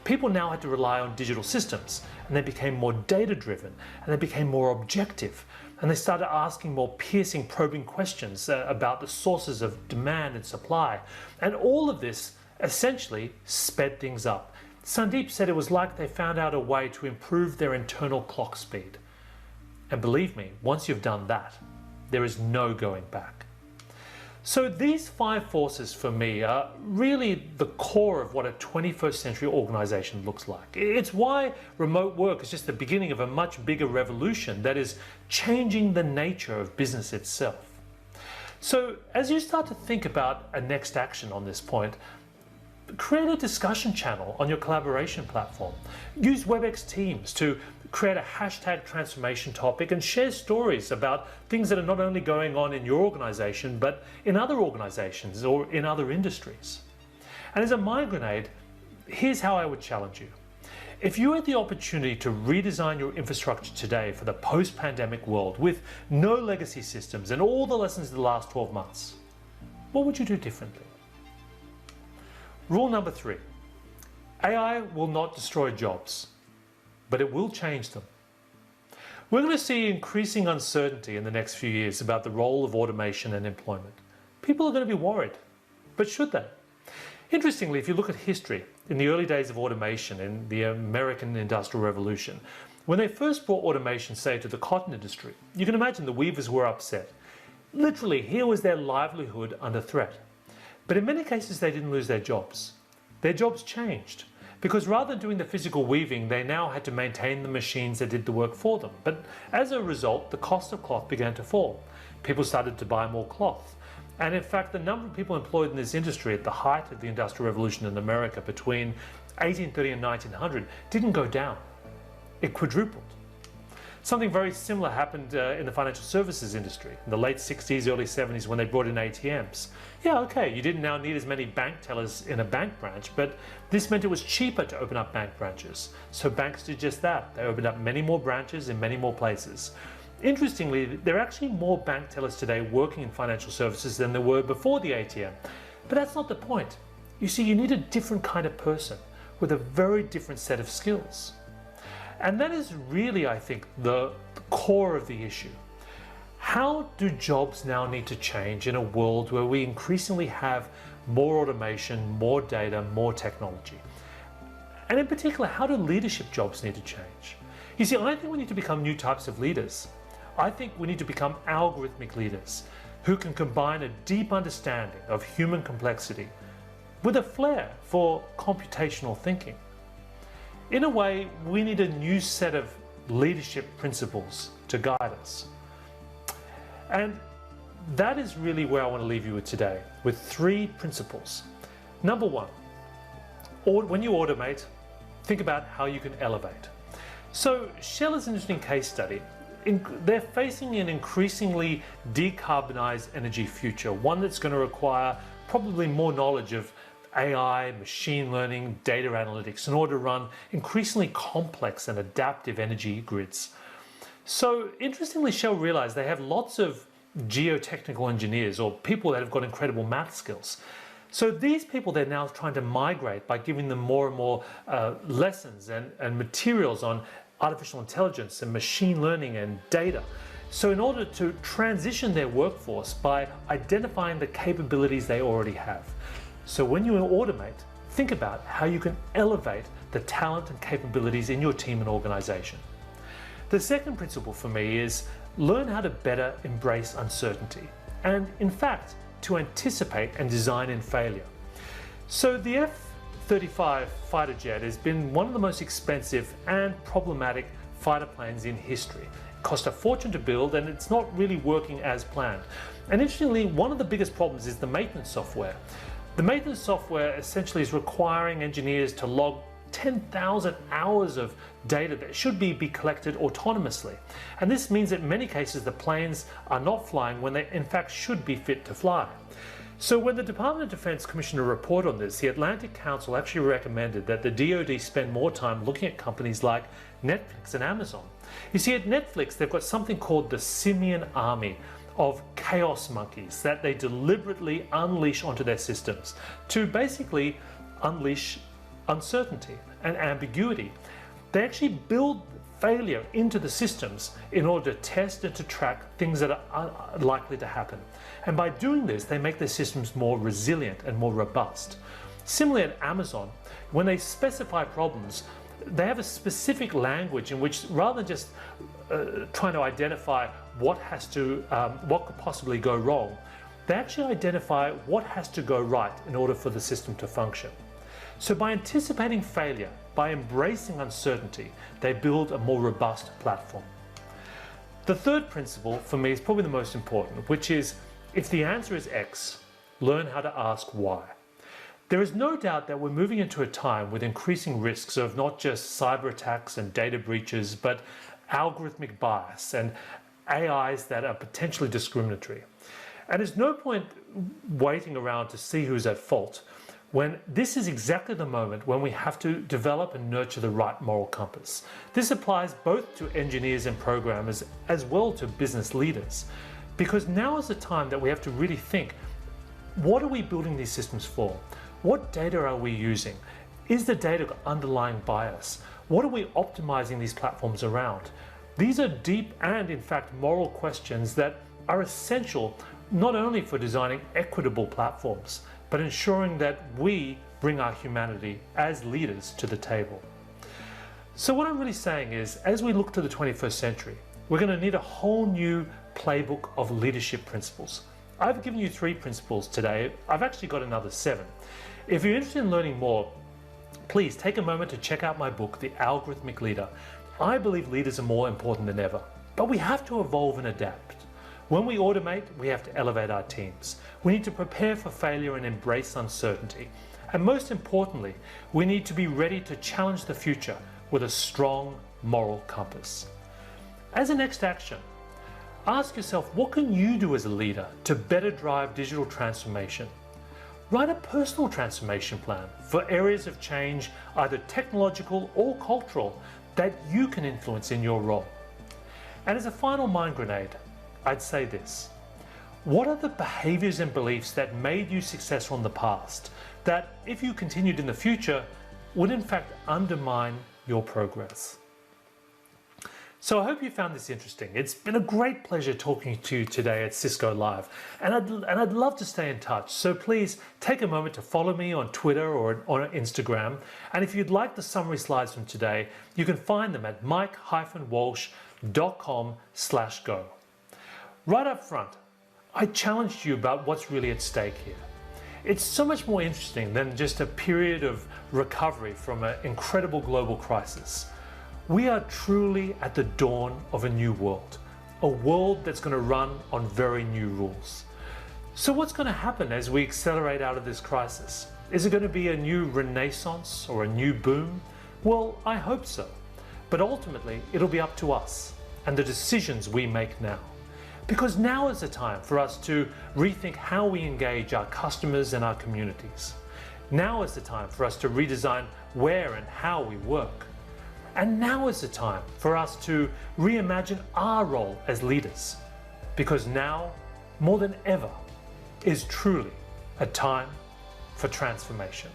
People now had to rely on digital systems, and they became more data-driven, and they became more objective, and they started asking more piercing, probing questions about the sources of demand and supply. And all of this essentially sped things up. Sandeep said it was like they found out a way to improve their internal clock speed. And believe me, once you've done that, there is no going back. So these 5 forces for me are really the core of what a 21st century organization looks like. It's why remote work is just the beginning of a much bigger revolution that is changing the nature of business itself. So as you start to think about a next action on this point, create a discussion channel on your collaboration platform. Use WebEx Teams to create a hashtag transformation topic and share stories about things that are not only going on in your organization, but in other organizations or in other industries. And as a mind grenade, here's how I would challenge you. If you had the opportunity to redesign your infrastructure today for the post-pandemic world with no legacy systems and all the lessons of the last 12 months, what would you do differently? Rule number 3, AI will not destroy jobs, but it will change them. We're going to see increasing uncertainty in the next few years about the role of automation and employment. People are going to be worried, but should they? Interestingly, if you look at history, in the early days of automation in the American Industrial Revolution, when they first brought automation, say, to the cotton industry, you can imagine the weavers were upset. Literally, here was their livelihood under threat. But in many cases, they didn't lose their jobs. Their jobs changed because rather than doing the physical weaving, they now had to maintain the machines that did the work for them. But as a result, the cost of cloth began to fall. People started to buy more cloth. And in fact, the number of people employed in this industry at the height of the Industrial Revolution in America between 1830 and 1900 didn't go down. It quadrupled. Something very similar happened in the financial services industry in the late 60s, early 70s when they brought in ATMs. Yeah, okay, you didn't now need as many bank tellers in a bank branch, but this meant it was cheaper to open up bank branches. So banks did just that. They opened up many more branches in many more places. Interestingly, there are actually more bank tellers today working in financial services than there were before the ATM. But that's not the point. You see, you need a different kind of person with a very different set of skills. And that is really, I think, the core of the issue. How do jobs now need to change in a world where we increasingly have more automation, more data, more technology? And in particular, how do leadership jobs need to change? You see, I think we need to become new types of leaders. I think we need to become algorithmic leaders who can combine a deep understanding of human complexity with a flair for computational thinking. In a way, we need a new set of leadership principles to guide us. And that is really where I want to leave you with today, with 3 principles. Number 1, when you automate, think about how you can elevate. So Shell is an interesting case study. They're facing an increasingly decarbonized energy future, one that's going to require probably more knowledge of AI, machine learning, data analytics in order to run increasingly complex and adaptive energy grids. So interestingly, Shell realized they have lots of geotechnical engineers or people that have got incredible math skills. So these people they're now trying to migrate by giving them more and more lessons and materials on artificial intelligence and machine learning and data. So in order to transition their workforce by identifying the capabilities they already have. So when you automate, think about how you can elevate the talent and capabilities in your team and organization. The second principle for me is learn how to better embrace uncertainty and, in fact, to anticipate and design in failure. So the F-35 fighter jet has been one of the most expensive and problematic fighter planes in history. It cost a fortune to build and it's not really working as planned. And interestingly, one of the biggest problems is the maintenance software. The maintenance software essentially is requiring engineers to log 10,000 hours of data that should be collected autonomously. And this means that in many cases the planes are not flying when they in fact should be fit to fly. So when the Department of Defense commissioned a report on this, the Atlantic Council actually recommended that the DoD spend more time looking at companies like Netflix and Amazon. You see, at Netflix they've got something called the Simian Army of chaos monkeys that they deliberately unleash onto their systems to basically unleash uncertainty and ambiguity. They actually build failure into the systems in order to test and to track things that are likely to happen. And by doing this, they make their systems more resilient and more robust. Similarly at Amazon, when they specify problems, they have a specific language in which, rather than just trying to identify what could possibly go wrong, they actually identify what has to go right in order for the system to function. So by anticipating failure, by embracing uncertainty, they build a more robust platform. The third principle for me is probably the most important, which is if the answer is X, learn how to ask why. There is no doubt that we're moving into a time with increasing risks of not just cyber attacks and data breaches, but algorithmic bias and AIs that are potentially discriminatory. And there's no point waiting around to see who's at fault, when this is exactly the moment when we have to develop and nurture the right moral compass. This applies both to engineers and programmers as well to business leaders, because now is the time that we have to really think, what are we building these systems for? What data are we using? Is the data underlying bias? What are we optimizing these platforms around? These are deep and, in fact, moral questions that are essential not only for designing equitable platforms, but ensuring that we bring our humanity as leaders to the table. So what I'm really saying is, as we look to the 21st century, we're going to need a whole new playbook of leadership principles. I've given you 3 principles today. I've actually got another 7. If you're interested in learning more, please take a moment to check out my book, The Algorithmic Leader. I believe leaders are more important than ever, but we have to evolve and adapt. When we automate, we have to elevate our teams. We need to prepare for failure and embrace uncertainty. And most importantly, we need to be ready to challenge the future with a strong moral compass. As a next action, ask yourself, what can you do as a leader to better drive digital transformation? Write a personal transformation plan for areas of change, either technological or cultural, that you can influence in your role. And as a final mind grenade, I'd say this: what are the behaviors and beliefs that made you successful in the past that, if you continued in the future, would in fact undermine your progress? So I hope you found this interesting. It's been a great pleasure talking to you today at Cisco Live, and I'd love to stay in touch. So please take a moment to follow me on Twitter or on Instagram. And if you'd like the summary slides from today, you can find them at mike-walsh.com/go. Right up front, I challenged you about what's really at stake here. It's so much more interesting than just a period of recovery from an incredible global crisis. We are truly at the dawn of a new world, a world that's going to run on very new rules. So what's going to happen as we accelerate out of this crisis? Is it going to be a new renaissance or a new boom? Well, I hope so. But ultimately, it'll be up to us and the decisions we make now. Because now is the time for us to rethink how we engage our customers and our communities. Now is the time for us to redesign where and how we work. And now is the time for us to reimagine our role as leaders. Because now, more than ever, is truly a time for transformation.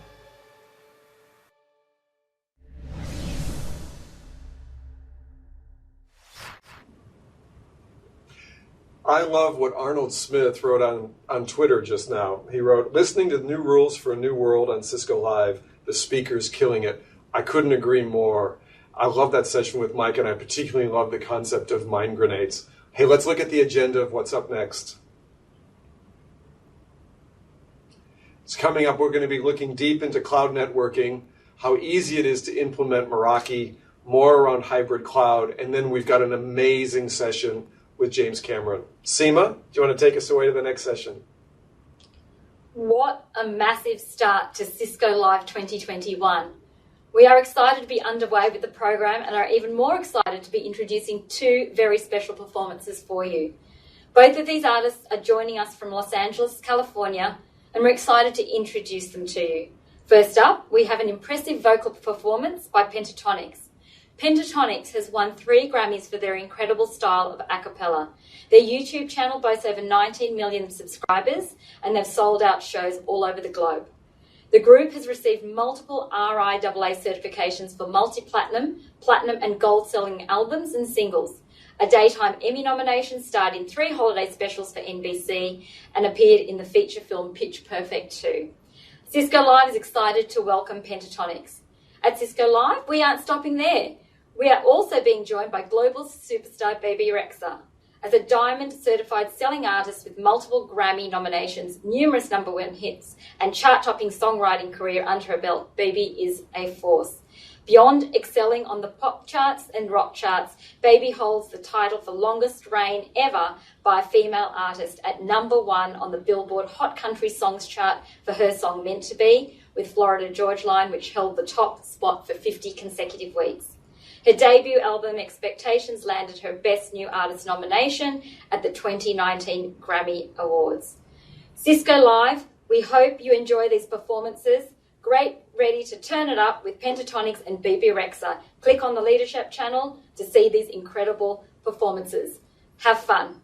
I love what Arnold Smith wrote on Twitter just now. He wrote, "Listening to the new rules for a new world on Cisco Live, the speaker's killing it. I couldn't agree more." I love that session with Mike, and I particularly love the concept of mind grenades. Hey, let's look at the agenda of what's up next. It's coming up, we're going to be looking deep into cloud networking, how easy it is to implement Meraki, more around hybrid cloud, and then we've got an amazing session with James Cameron. Seema, do you want to take us away to the next session? What a massive start to Cisco Live 2021. We are excited to be underway with the program and are even more excited to be introducing 2 very special performances for you. Both of these artists are joining us from Los Angeles, California, and we're excited to introduce them to you. First up, we have an impressive vocal performance by Pentatonics. Pentatonics has won 3 Grammys for their incredible style of a cappella. Their YouTube channel boasts over 19 million subscribers, and they've sold out shows all over the globe. The group has received multiple RIAA certifications for multi-platinum, platinum and gold selling albums and singles. A daytime Emmy nomination, starred in 3 holiday specials for NBC, and appeared in the feature film Pitch Perfect 2. Cisco Live is excited to welcome Pentatonix. At Cisco Live, we aren't stopping there. We are also being joined by global superstar Baby Rexha. As a diamond certified selling artist with multiple Grammy nominations, numerous #1 hits, and chart-topping songwriting career under her belt, Baby is a force. Beyond excelling on the pop charts and rock charts, Baby holds the title for longest reign ever by a female artist at #1 on the Billboard Hot Country Songs chart for her song Meant to Be, with Florida Georgia Line, which held the top spot for 50 consecutive weeks. Her debut album, Expectations, landed her Best New Artist nomination at the 2019 Grammy Awards. Cisco Live, we hope you enjoy these performances. Great, ready to turn it up with Pentatonix and Baby Rexha. Click on the Leadership channel to see these incredible performances. Have fun.